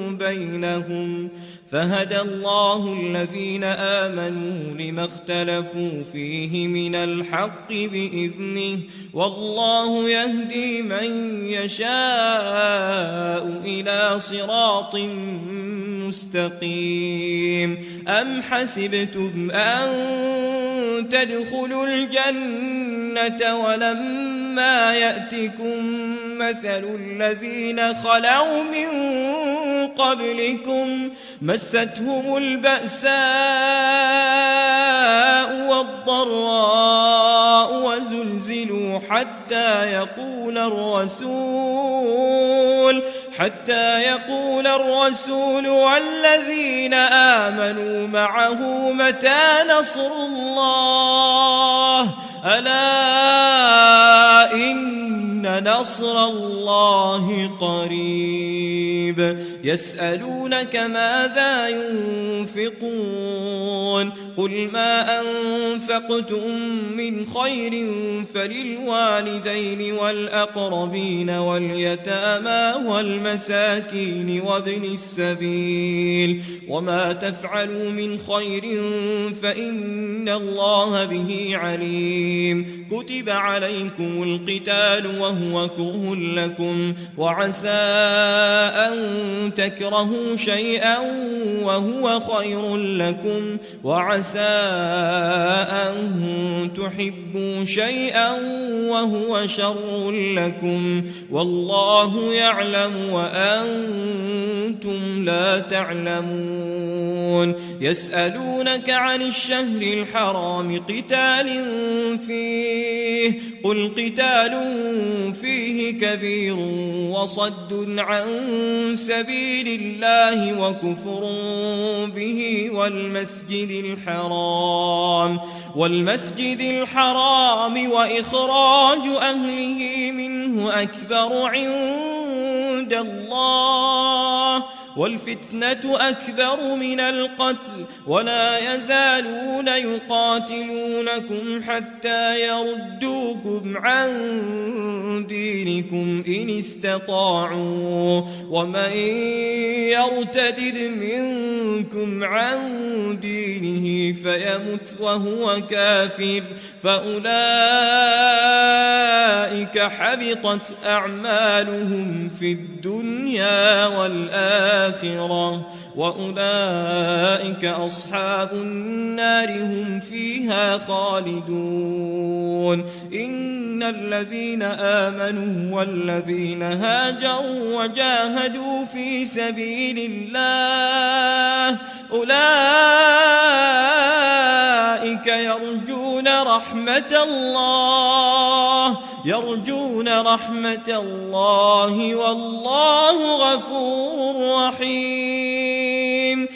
بينهم فهدى الله الذين آمنوا لما اختلفوا فيه من الحق بإذنه والله يهدي من يشاء إلى صراط مستقيم أم حسبتم أن تدخلوا الجنة ولما يأتكم مثل الذين خلوا من قبلكم مستهم البأساء والضراء وزلزلوا حتى يقول الرسول والذين آمنوا معه متى نصر الله ألا إن نصر الله قريب يسألونك ماذا ينفقون قل ما أنفقتم من خير فللوالدين والأقربين واليتامى والمساكين وابن السبيل وما تفعلوا من خير فإن الله به عليم كتب عليكم القتال وهو كره لكم وعسى أن تكرهوا شيئا وهو خير لكم وعسى أن تحبوا شيئا وهو شر لكم والله يعلم وأنتم لا تعلمون يسألونك عن الشهر الحرام قتال فيه قل قتال فيه كبير وصد عن سبيل الله وكفر به والمسجد الحرام وإخراج أهله منه أكبر عند الله والفتنة أكبر من القتل ولا يزالون يقاتلونكم حتى يردوكم عن دينكم إن استطاعوا ومن يرتد منكم عن دينه فيمت وهو كافر فأولئك حبطت أعمالهم في الدنيا والآخرة وأولئك أصحاب النار هم فيها خالدون إن الذين آمنوا والذين هاجروا وجاهدوا في سبيل الله أولئك يرجون رحمة الله والله غفور رحيم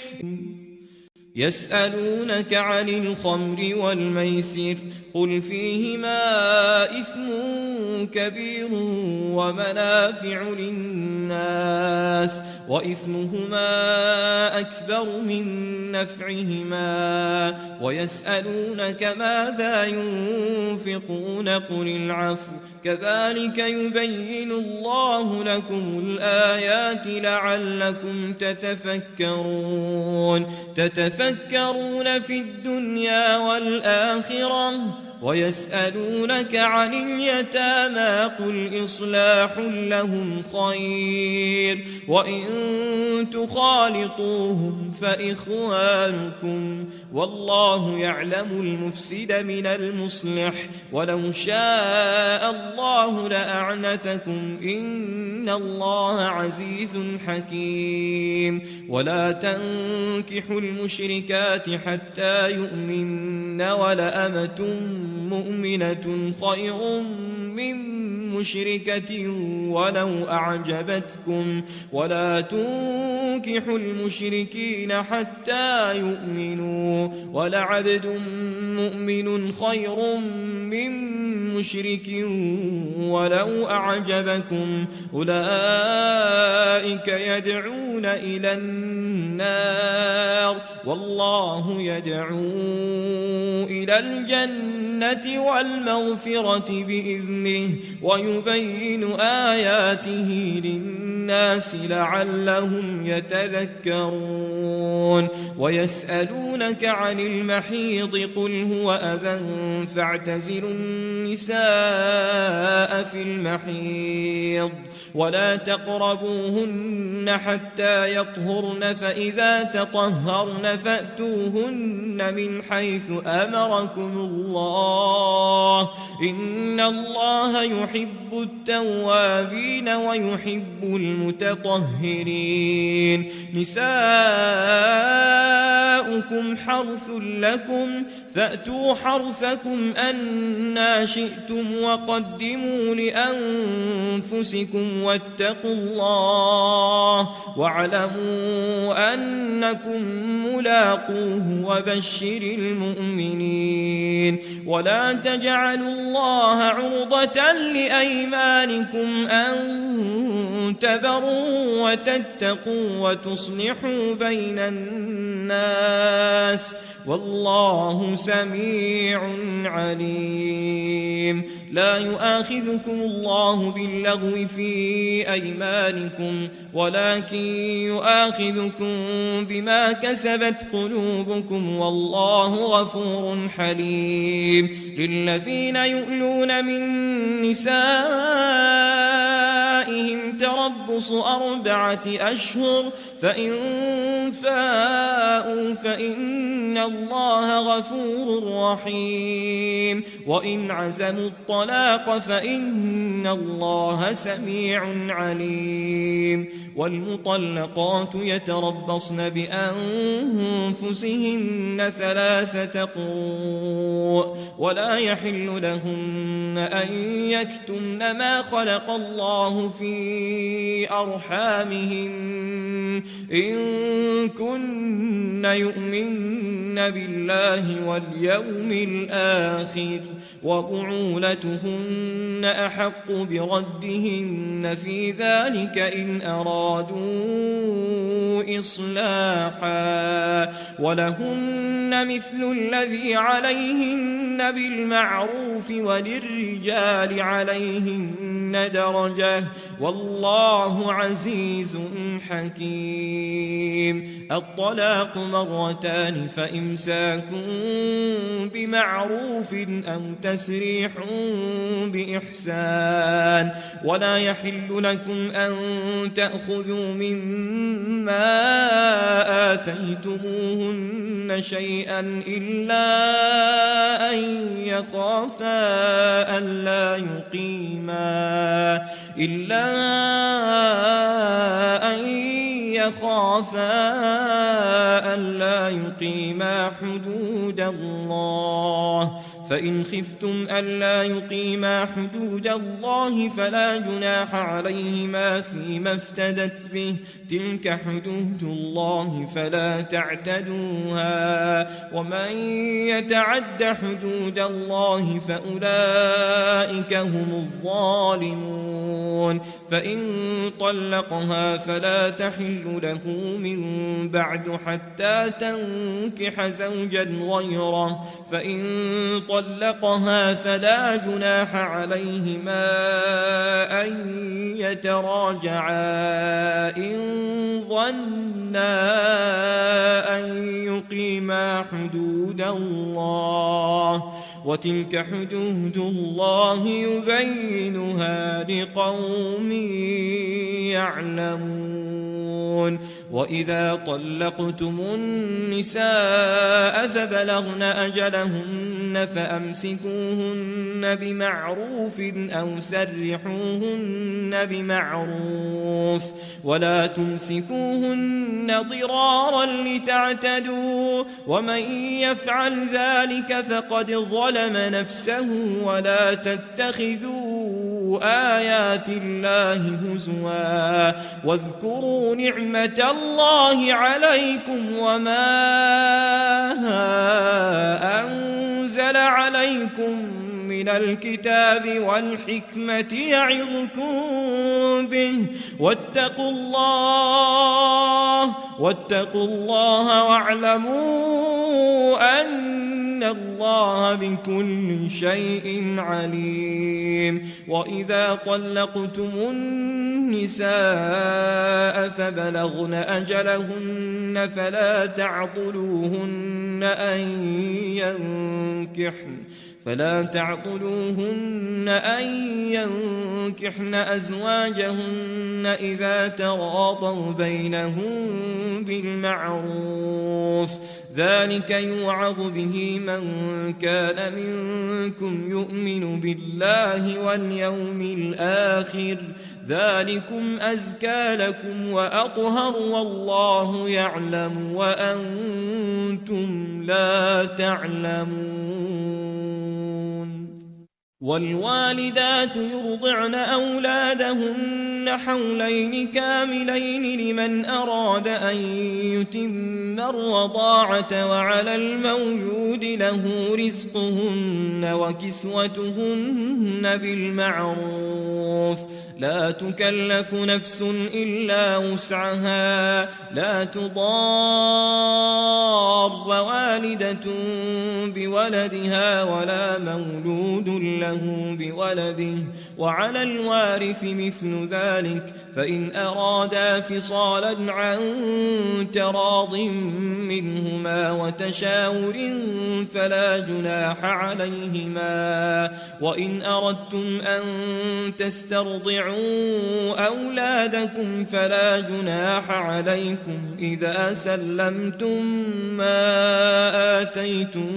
يسألونك عن الخمر والميسر قل فيهما إثم كبير ومنافع للناس وإثمهما أكبر من نفعهما ويسألونك ماذا ينفقون قل العفو كذلك يبين الله لكم الآيات لعلكم تتفكرون في الدنيا والآخرة ويسألونك عن اليتامى قل إصلاح لهم خير وإن تخالطوهم فإخوانكم والله يعلم المفسد من المصلح ولو شاء الله لأعنتكم إن الله عزيز حكيم ولا تنكحوا المشركات حتى يؤمن ولأمة مؤمنة خير من مشركة ولو أعجبتكم ولا تنكحوا المشركين حتى يؤمنوا ولعبد مؤمن خير من مشرك ولو أعجبكم أولئك يدعون إلى النار والله يدعو إلى الجنة والمغفرة بإذنه ويبين آياته للناس لعلهم يتذكرون ويسألونك عن المحيض قل هو أذى فاعتزلوا النساء في المحيض ولا تقربوهن حتى يطهرن فإذا تطهرن فأتوهن من حيث أمركم الله إن الله يحب التوابين ويحب المتطهرين نساؤكم حرث لكم فأتوا حرثكم أنى شئتم وقدموا لأنفسكم واتقوا الله واعلموا أنكم ملاقوه وبشر المؤمنين ولا تجعلوا الله عرضة لأيمانكم أن تبروا وتتقوا وتصلحوا بين الناس والله سميع عليم لا يؤاخذكم الله باللغو في أيمانكم ولكن يؤاخذكم بما كسبت قلوبكم والله غفور حليم للذين يؤلون من نسائهم تربص 4 أشهر فإن فاءوا فإن الله غفور رحيم وإن عزموا الطلاق فإن الله سميع عليم والمطلقات يتربصن بأنفسهن 3 قروء ولا يحل لهن أن يكتمن ما خلق الله في أرحامهن إن كن يؤمن بالله واليوم الآخر وبعولتهن أحق بردهن في ذلك إن أرادوا إصلاحا ولهن مثل الذي عليهن بالمعروف وللرجال عليهن درجة والله عزيز حكيم. الطلاق مرتان فإمساك بمعروف أو تسريح بإحسان ولا يحل لكم أن تأخذوا مما آتيتموهن شيئا إلا أن يخافا ألا يقيما حدود الله فإن خفتم ألا يقيما حدود الله فلا جناح عليهما فيما افتدت به تلك حدود الله فلا تعتدوها ومن يتعد حدود الله فأولئك هم الظالمون. فإن طلقها فلا تحل له من بعد حتى تنكح زوجا غيره فإن طلقها فلا جناح عليهما أن يتراجعا إن ظنا أن يقيما حدود الله وتلك حدود الله يبينها لقوم يعلمون. وإذا طلقتم النساء فبلغن أجلهن فأمسكوهن بمعروف أو سرحوهن بمعروف ولا تمسكوهن ضرارا لتعتدوا ومن يفعل ذلك فقد ظلم نفسه ولا تتخذوا آيات الله هزوا واذكروا نعمة الله عليكم وما أنزل عليكم من الكتاب والحكمة يعظكم به واتقوا الله واعلموا أن الله بكل شيء عليم. وإذا طلقتم النساء فبلغن أجلهن فلا تعضلوهن أن ينكحن أزواجهن إذا تراضوا بينهم بالمعروف ذلك يوعظ به من كان منكم يؤمن بالله واليوم الآخر ذلكم أزكى لكم وأطهر والله يعلم وأنتم لا تعلمون. والوالدات يرضعن أولادهن حولين كاملين لمن أراد أن يتم الرضاعة وعلى المولود له رزقهن وكسوتهن بالمعروف لا تكلف نفس إلا وسعها لا تضار والدة بولدها ولا مولود له بولده وعلى الوارث مثل ذلك فإن أرادا فصالا عن تراض منهما وتشاور فلا جناح عليهما. وإن أردتم أن تسترضعوا أولادكم فلا جناح عليكم إذا سلمتم ما آتيتم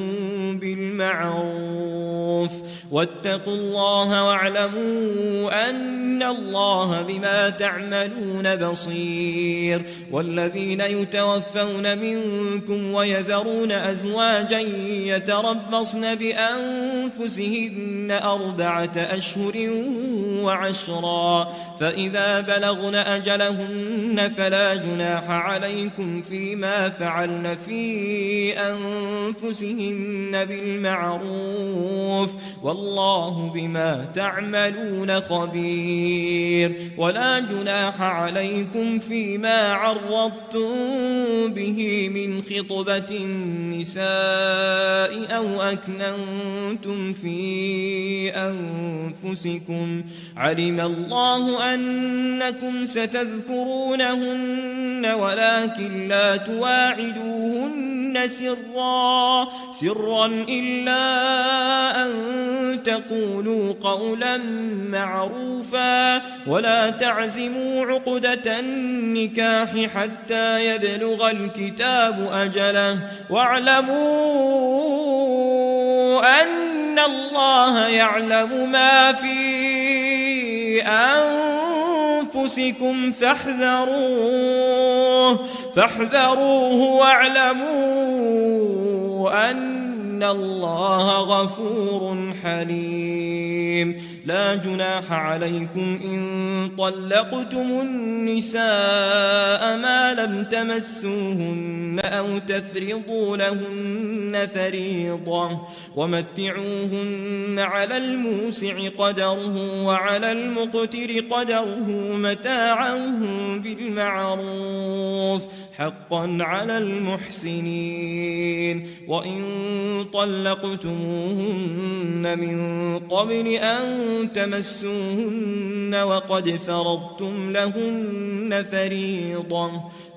بالمعروف واتقوا الله واعلموا أن الله بما تعملون تعملون بصير والذين يتوفون منكم ويذرون أزواجا يتربصن بأنفسهن 4 أشهر وعشرا فإذا بلغن أجلهن فلا جناح عليكم فيما فعلن في أنفسهن بالمعروف والله بما تعملون خبير ولا جناح عليكم فيما عرضتم به من خطبة النساء أو أكننتم في أنفسكم علم الله أنكم ستذكرونهن ولكن لا تواعدوهن سرا إلا أن تقولوا قولا معروفا ولا تعزموا عقدة النكاح حتى يبلغ الكتاب أجله واعلموا أن الله يعلم ما في أنفسكم فاحذروه واعلموا أن الله غفور حليم لا جناح عليكم إن طلقتم النساء ما لم تمسوهن أو تفرضوا لهن فريضة ومتعوهن على الموسع قدره وعلى المقتر قدره متاعا بالمعروف حقا على المحسنين وإن طلقتموهن من قبل أن تمسوهن وقد فرضتم لهن فريضة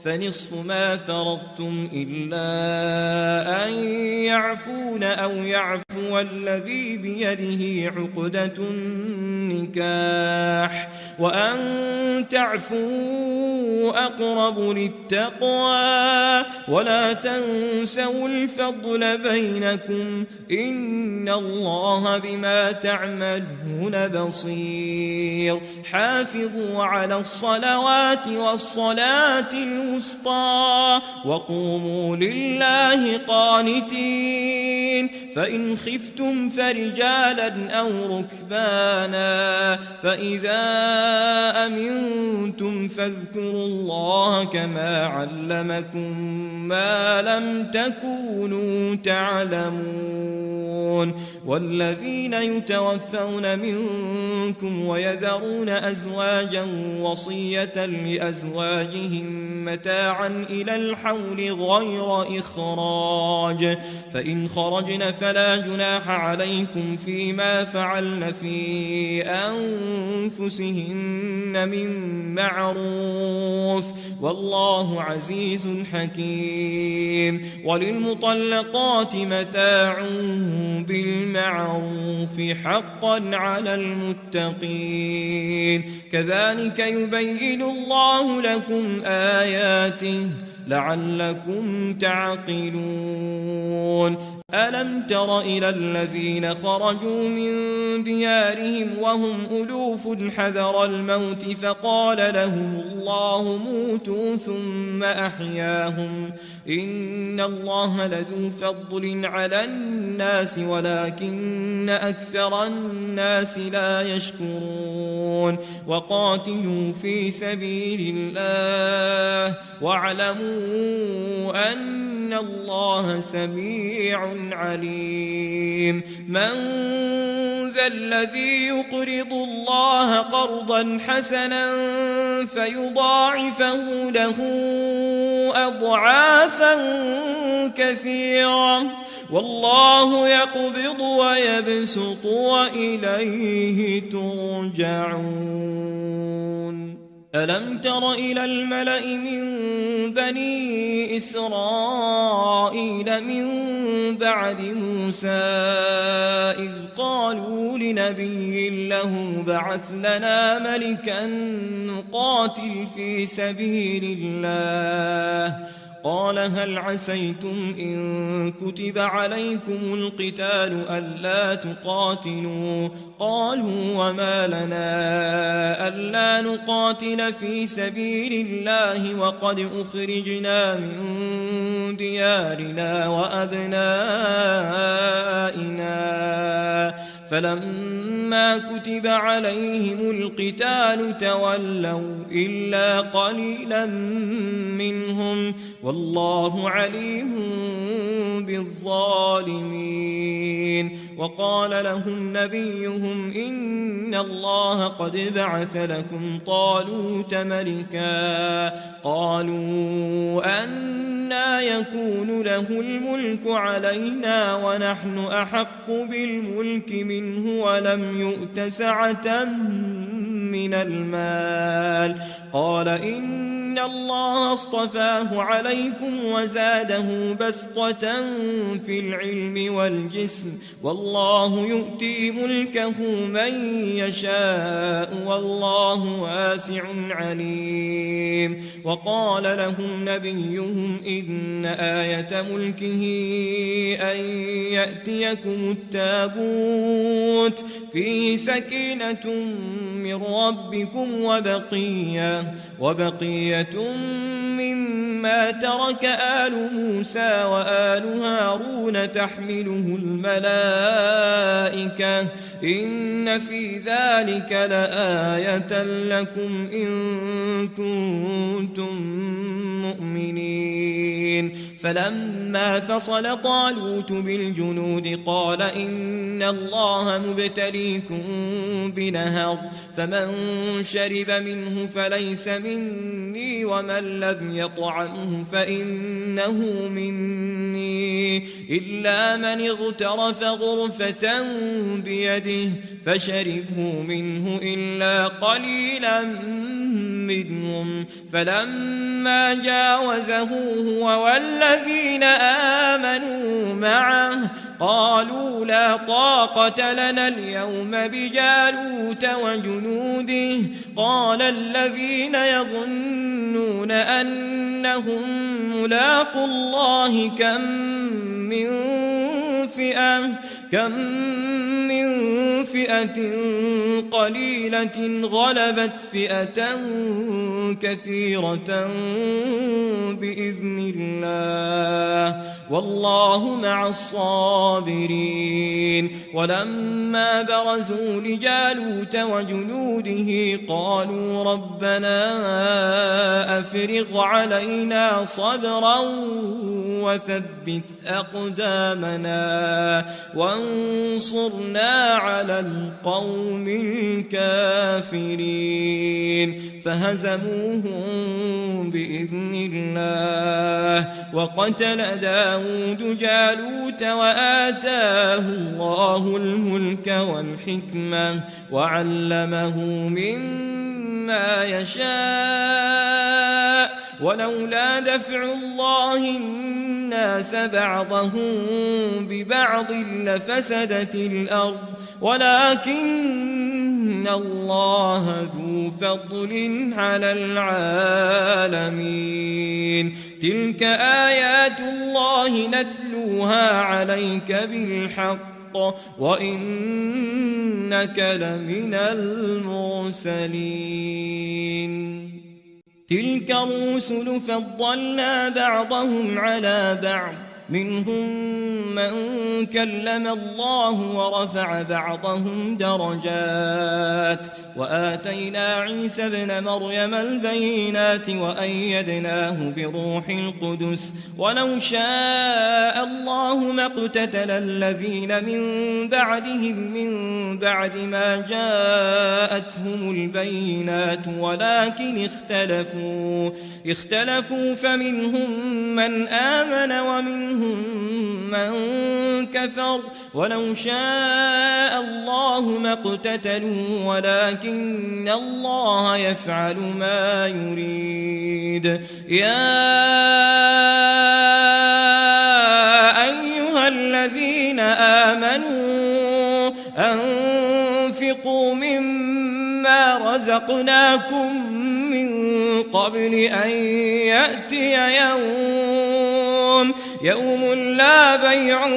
فنصف ما فرضتم إلا أن يعفون أو يعفو الذي بيده عقدة النكاح وأن تعفوا أقرب للتقوى ولا تنسوا الفضل بينكم إن الله بما تعملون بصير حافظوا على الصلوات والصلاة الوسطى وقوموا لله قانتين فإن خفتم فرجالا أو ركبانا فإذا أمنتم فاذكروا الله كما علمكم ما لم تكونوا تعلمون والذين يتوفون منكم ويذرون أزواجا وصية لأزواجهم متاعا إلى الحول غير إخراج فإن خرجن فلا جناح عليكم فيما فعلن في أنفسهن من معروف والله عزيز حكيم وللمطلقات متاع بالمعروف حقا على المتقين كذلك يبين الله لكم آياته لعلكم تعقلون ألم تر إلى الذين خرجوا من ديارهم وهم ألوف حذر الموت فقال لهم الله موتوا ثم أحياهم إن الله لذو فضل على الناس ولكن أكثر الناس لا يشكرون وقاتلوا في سبيل الله واعلموا أن الله سميع عليم من ذا الذي يقرض الله قرضا حسنا فيضاعفه له أضعافا كثيرة والله يقبض ويبسط وإليه ترجعون ألم تر إلى الملأ من بني إسرائيل من بعد موسى إذ قالوا لنبي له بعث لنا ملكا نقاتل في سبيل الله قال هل عسيتم إن كتب عليكم القتال ألا تقاتلوا قالوا وما لنا ألا نقاتل في سبيل الله وقد أخرجنا من ديارنا وأبنائنا فلما كتب عليهم القتال تولوا إلا قليلا منهم والله عليم بالظالمين وقال لهم نبيهم إن الله قد بعث لكم طالوت ملكا قالوا أنى يكون له الملك علينا ونحن أحق بالملك منه ولم يؤت سعة من المال قال إن الله اصطفاه عليكم وزاده بسطة في العلم والجسم والله يؤتي ملكه من يشاء والله واسع عليم وقال لهم نبيهم إن آية ملكه أن يأتيكم التابوت فيه سكينة من ربكم وبقية مما ترك آل موسى وآل هارون تحمله الملائكة إن في ذلك لآية لكم إن كنتم مؤمنين فلما فصل طالوت بالجنود قال إن الله مبتليكم بنهر فمن شرب منه فليس مني ومن لم يطعمه فإنه مني إلا من اغترف غرفة بيده فشربه منه إلا قليلا منهم فلما جاوزه هو والذين آمنوا معه قالوا لا طاقة لنا اليوم بجالوت وجنوده قال الذين يظنون أنهم ملاقوا الله كم من فئة قليلة غلبت فئة كثيرة بإذن الله والله مع الصابرين ولما برزوا لجالوت وجنوده قالوا ربنا أفرغ علينا صبرا وثبت أقدامنا وانصرنا على القوم الكافرين فهزموهم بإذن الله وقتل داود جالوت وآتاه الله الملك والحكمة وعلمه مما يشاء ولولا دفع الله الناس بعضهم ببعض لفسدت الأرض ولكن الله ذو فضل على العالمين تلك آيات الله نتلوها عليك بالحق وإنك لمن المرسلين تلك الرسل فضلنا بعضهم على بعض منهم من كلم الله ورفع بعضهم درجات وآتينا عيسى ابن مريم البينات وأيدناه بروح القدس ولو شاء الله ما اقتتل الذين من بعدهم من بعد ما جاءتهم البينات ولكن اختلفوا فمنهم من آمن ومنهم من كفر ولو شاء الله ما اقتتلوا ولكن الله يفعل ما يريد يا أيها الذين آمنوا أنفقوا مما رزقناكم من قبل أن يأتي يوم لا بيع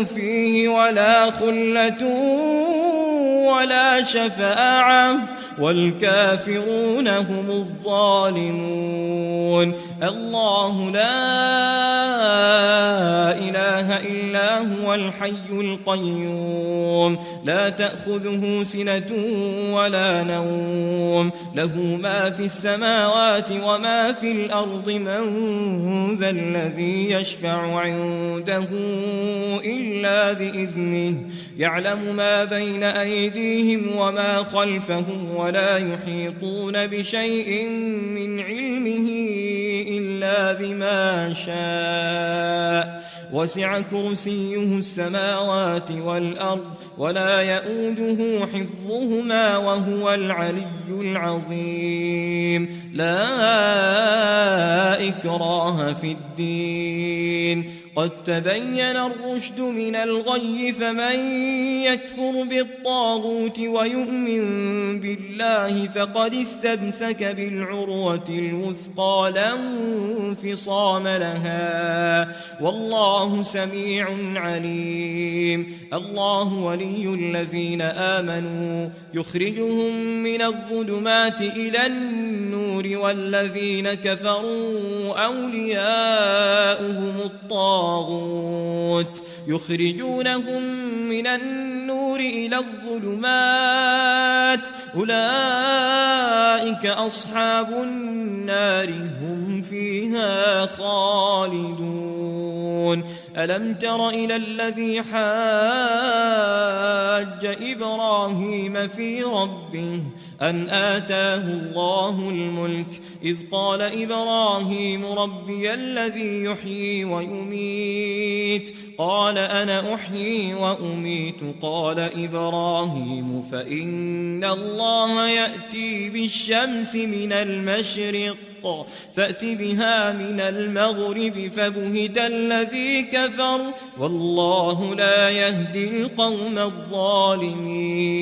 فيه ولا خلة ولا شفاعة والكافرون هم الظالمون. الله لا إله إلا هو الحي القيوم لا تأخذه سنة ولا نوم له ما في السماوات وما في الأرض من ذا الذي يشفع عنده إلا بإذنه يعلم ما بين أيديهم وما خلفهم ولا يحيطون بشيء من علمه إلا بما شاء وسع كرسيه السماوات والأرض ولا يؤوده حفظهما وهو العلي العظيم. لا إكراه في الدين قد تبين الرشد من الغي فمن يكفر بالطاغوت ويؤمن بالله فقد استمسك بالعروة الوثقى لا انفصام لها والله سميع عليم. الله ولي الذين آمنوا يخرجهم من الظلمات إلى النور والذين كفروا أولياؤهم الطاغوت يخرجونهم من النور إلى الظلمات أولئك أصحاب النار هم فيها خالدون. ألم تر إلى الذي حاج إبراهيم في ربه أن آتاه الله الملك إذ قال إبراهيم ربي الذي يحيي ويميت قال أنا أحيي وأميت قال إبراهيم فإن الله يأتي بالشمس من المشرق فأت بها من المغرب فبهت الذي كفر والله لا يهدي القوم الظالمين.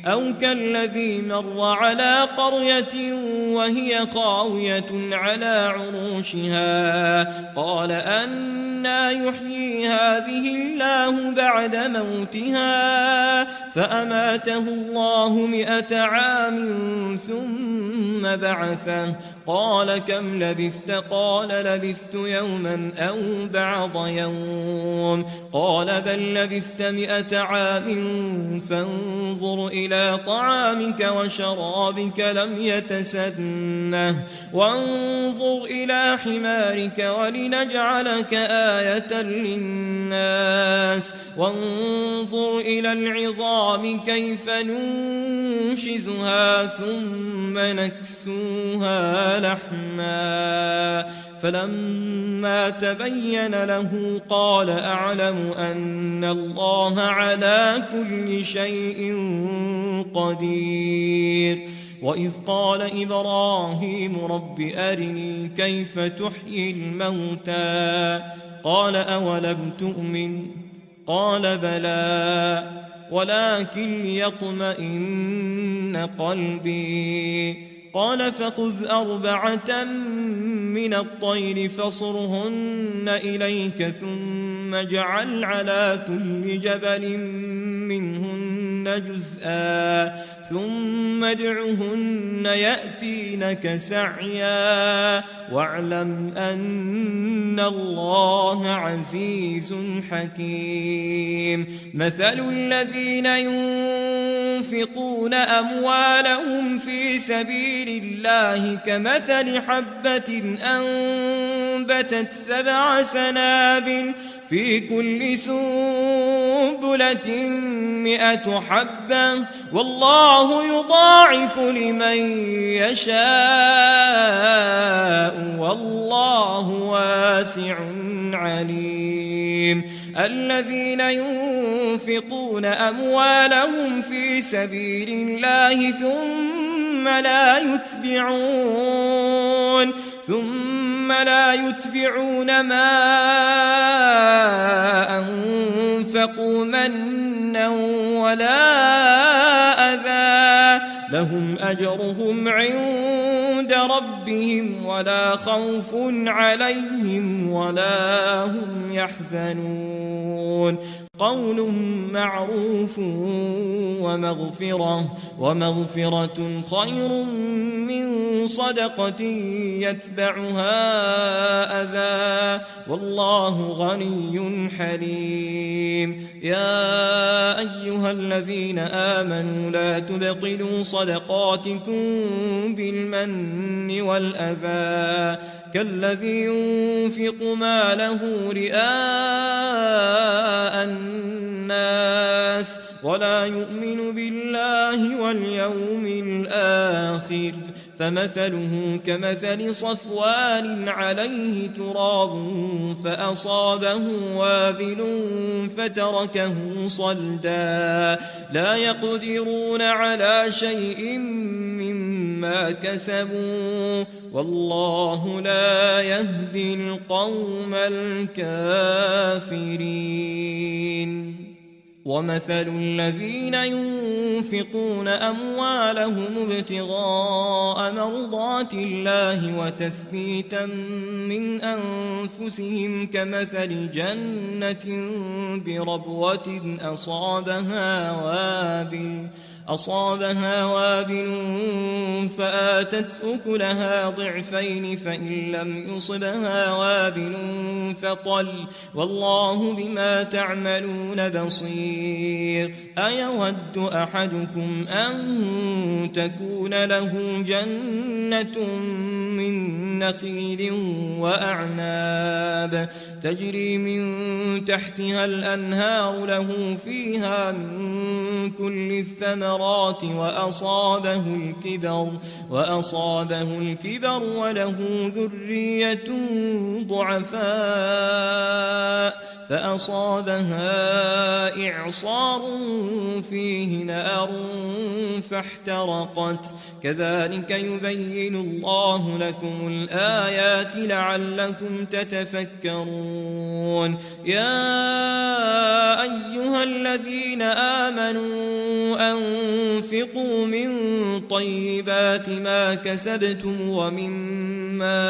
أو كالذي مر على قرية وهي خاوية على عروشها قال أنى يحيي هذه الله بعد موتها فأماته الله 100 عام ثم بعثه قال كم لبثت قال لبثت يوما أو بعض يوم قال بل لبثت 100 عام فانظر إلى طعامك وشرابك لم يتسنه وانظر إلى حمارك ولنجعلك آية للناس وانظر إلى العظام كيف ننشزها ثم نكسوها لحما فلما تبين له قال أعلم أن الله على كل شيء قدير. وإذ قال إبراهيم رب أرني كيف تحيي الموتى قال أولم تؤمن قال بلى ولكن ليطمئن قلبي قال فخذ 4 من الطير فصرهن إليك ثم اجعل على كل جبل منهن جزءا ثم ادعهن يأتينك سعيا واعلم أن الله عزيز حكيم. مثل الذين ينفقون أموالهم في سبيل الله كمثل حبة أنبتت 7 سنابل في كل سنبلة 100 حبة والله يضاعف لمن يشاء والله واسع عليم. الذين ينفقون أموالهم في سبيل الله ثم لا يتبعون ما أنفقوا منا ولا أذى لهم أجرهم عند عند ربهم ولا خوف عليهم ولا هم يحزنون قول معروف ومغفرة خير من صدقة يتبعها أذى والله غني حليم يا أيها الذين آمنوا لا تبطلوا صدقاتكم بالمن والأذى كالذي ينفق ماله رئاء الناس ولا يؤمن بالله واليوم الآخر فمثله كمثل صفوان عليه تراب فأصابه وابل فتركه صلدا لا يقدرون على شيء مما كسبوا والله لا يهدي القوم الكافرين ومثل الذين ينفقون أموالهم ابتغاء مرضات الله وتثبيتا من أنفسهم كمثل جنة بربوة أصابها وابل فآتت أكلها ضعفين فإن لم يصبها وابل فطل والله بما تعملون بصير أيود أحدكم أن تكون له جنة من نخيل وأعناب تجري من تحتها الأنهار له فيها من كل الثمرات وأصابه الكبر وله ذرية ضعفاء فأصابها إعصار فيه نار فاحترقت كذلك يبين الله لكم الآيات لعلكم تتفكرون يا أيها الذين آمنوا أنفقوا من طيبات ما كسبتم ومما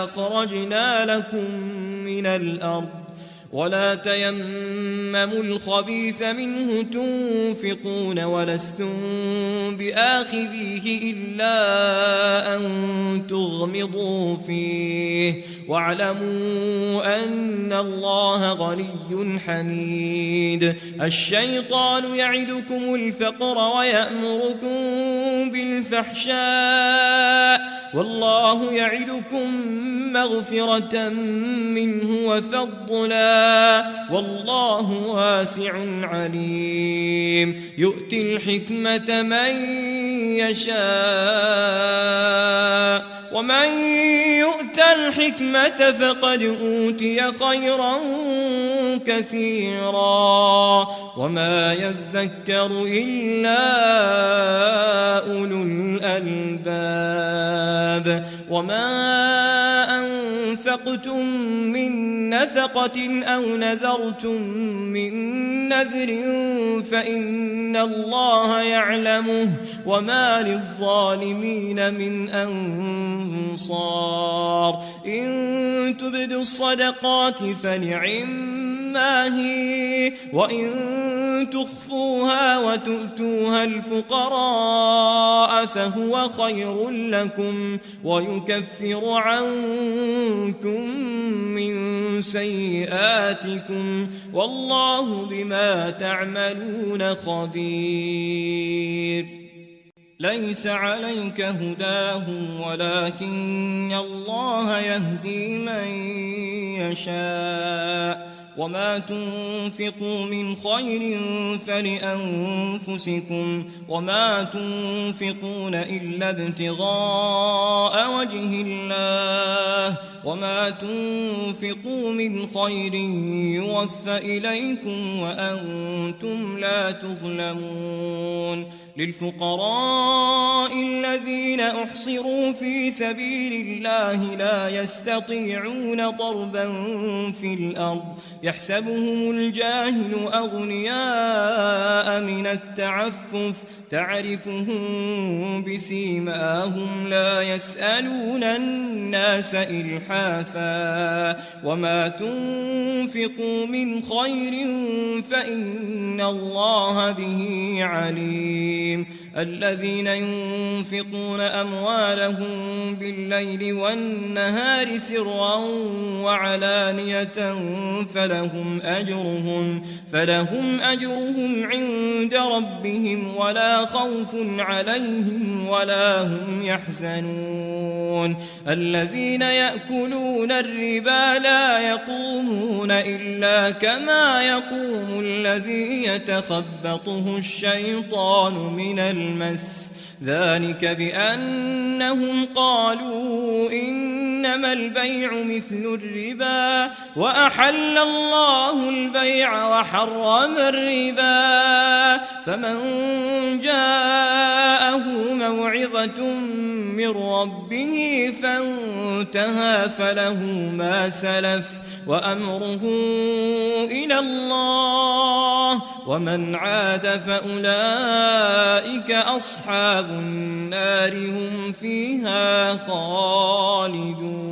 أخرجنا لكم من الأرض ولا تيمموا الخبيث منه تنفقون ولستم بآخذيه إلا أن تغمضوا فيه واعلموا أن الله غني حميد الشيطان يعدكم الفقر ويأمركم بالفحشاء والله يعدكم مغفرة منه وفضلا والله واسع عليم يؤتي الحكمة من يشاء ومن يؤت الحكمة فقد أوتي خيرا كثيرا وما يذكر إلا أولو الألباب وما أنفقتم من نفقة أو نذرتم من نذر فإن الله يعلمه وما للظالمين من أنصار إن تبدوا الصدقات فنعما هي وإن تخفوها وتؤتوها الفقراء فهو خير لكم ويكفر عنكم من سيئاتكم والله بما تعملون خبير ليس عليك هداهم ولكن الله يهدي من يشاء وما تنفقوا من خير فلأنفسكم وما تنفقون إلا ابتغاء وجه الله وما تنفقوا من خير يوفى إليكم وأنتم لا تظلمون للفقراء الذين أحصروا في سبيل الله لا يستطيعون ضربا في الأرض يحسبهم الجاهل أغنياء من التعفف تعرفهم بسيماهم لا يسألون الناس إلحافا وما تنفقوا من خير فإن الله به عليم الذين ينفقون أموالهم بالليل والنهار سرا وعلانية فلهم أجرهم عند ربهم ولا خوف عليهم ولا هم يحزنون الذين يأكلون الربا لا يقومون إلا كما يقوم الذي يتخبطه الشيطان من المس ذلك بأنهم قالوا إنما البيع مثل الربا وأحل الله البيع وحرم الربا فمن جاءه موعظة من ربه فانتهى فله ما سلف وأمره إلى الله ومن عاد فأولئك أصحاب النار هم فيها خالدون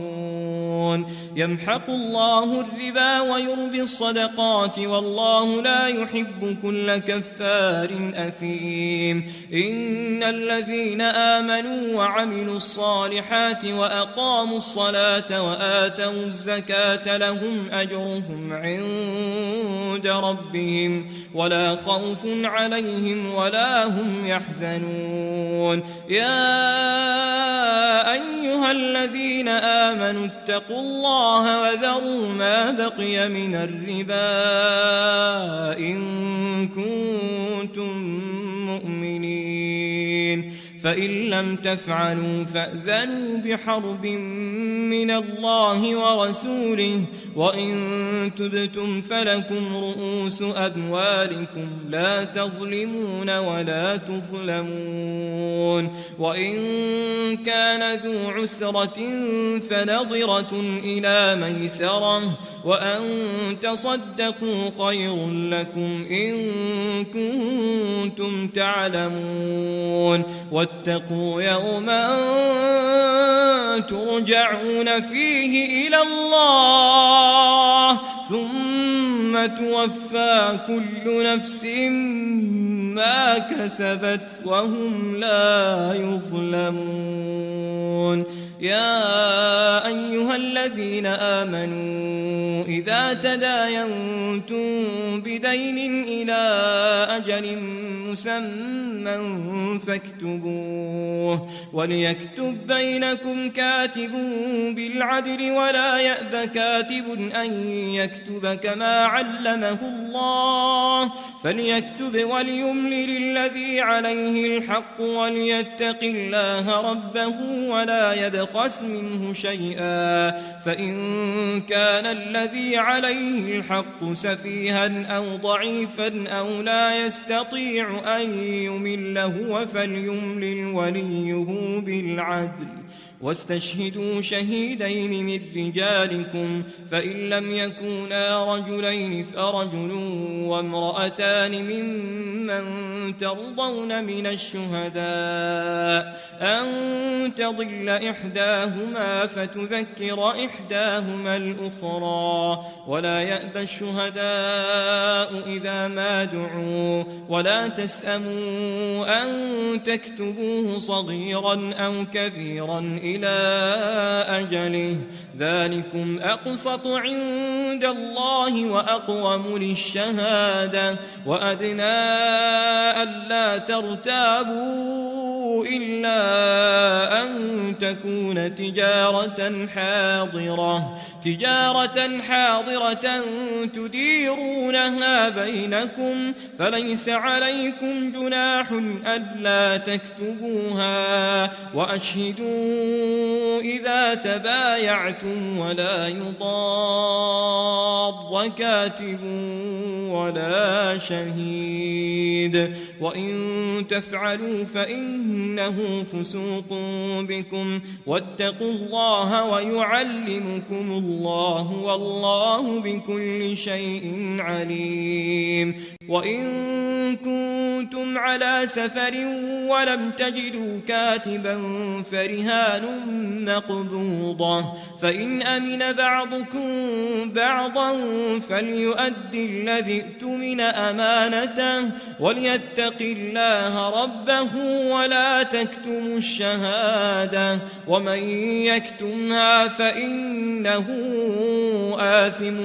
يمحق الله الربا ويربي الصدقات والله لا يحب كل كفار أثيم إن الذين آمنوا وعملوا الصالحات وأقاموا الصلاة وآتوا الزكاة لهم أجرهم عند ربهم ولا خوف عليهم ولا هم يحزنون يا أيها الذين آمنوا اتقوا الله وذروا ما بقي من الربا إن كنتم مؤمنين فإن لم تفعلوا فأذنوا بحرب من الله ورسوله وإن تبتم فلكم رؤوس أموالكم لا تظلمون ولا تظلمون وإن كان ذو عسرة فنظرة إلى ميسرة وأن تصدقوا خير لكم إن كنتم تعلمون واتقوا يوما ترجعون فيه إلى الله ثم توفى كل نفس ما كسبت وهم لا يظلمون يا أيها الذين آمنوا إذا تداينتم بدين إلى أجل مسمى فاكتبوه وليكتب بينكم كاتب بالعدل ولا يأب كاتب أن يكتب كما علمه الله فليكتب وليملل الذي عليه الحق وليتق الله ربه ولا يبخس منه شيئا فإن كان الذي عليه الحق سفيها أو ضعيفا أو لا يستطيع أن يمل هو فليملل وليه بالعدل واستشهدوا شهيدين من رجالكم فإن لم يكونا رجلين فرجل وامرأتان ممن ترضون من الشهداء أن تضل إحداهما فتذكر إحداهما الأخرى ولا يأبى الشهداء إذا ما دعوا ولا تسأموا أن تكتبوه صغيرا أو كبيرا إلى أجله ذلكم أقسط عند الله وأقوم للشهادة وأدنى ألا ترتابوا إلا أن تكون تجارة حاضرة تديرونها بينكم فليس عليكم جناح ألا تكتبوها وأشهدوا إذا تبايعتم ولا يضار الحق كاتب ولا شهيد وإن تفعلوا فإنه فسوق بكم واتقوا الله ويعلمكم الله والله بكل شيء عليم وإن كنتم على سفر ولم تجدوا كاتبا فرهان مقبوضة فإن أمن بعضكم بعضا فليؤدي الذي اؤتمن أمانته وليتق الله ربه ولا تكتموا الشهادة ومن يكتمها فإنه آثم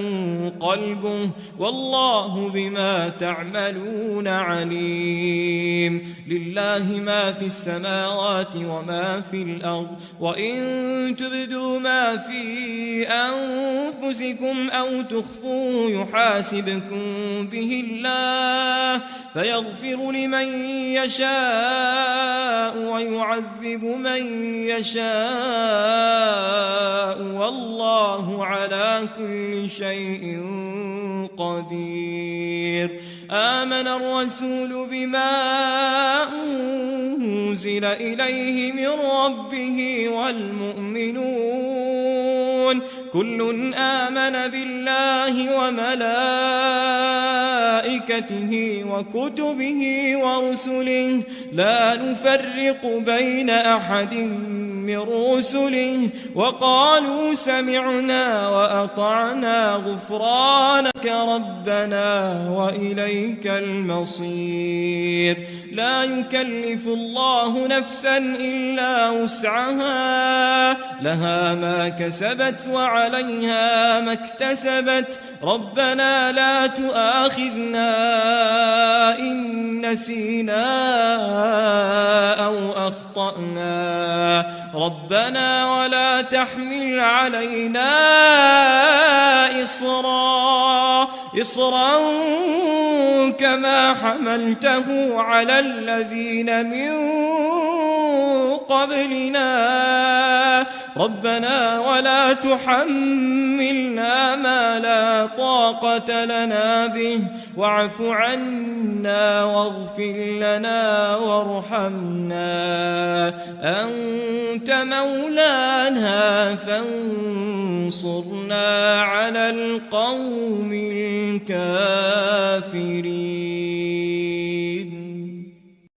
قلبه والله بما تعملون عليم لله ما في السماوات وما في الأرض وإن تبدوا ما في أنفسكم أو تخفوه يحاسبكم به الله فيغفر لمن يشاء ويعذب من يشاء والله على كل شيء قدير آمن الرسول بما أنزل إليه من ربه والمؤمنون كل آمن بالله وملائكته وكتبه ورسله لا نفرق بين أحد من رسله وقالوا سمعنا وأطعنا غفرانك ربنا وإليك المصير لا يكلف الله نفسا إلا وسعها لها ما كسبت وعليها ما اكتسبت ربنا لا تؤاخذنا إن نسينا أو أخطأنا ربنا ولا تحمل علينا إصرا كما حملته على الذين من قبلنا ربنا ولا تحملنا ما لا طاقة لنا به واعف عنا واغفر لنا وارحمنا أنت مولانا فانصرنا على القوم الكافرين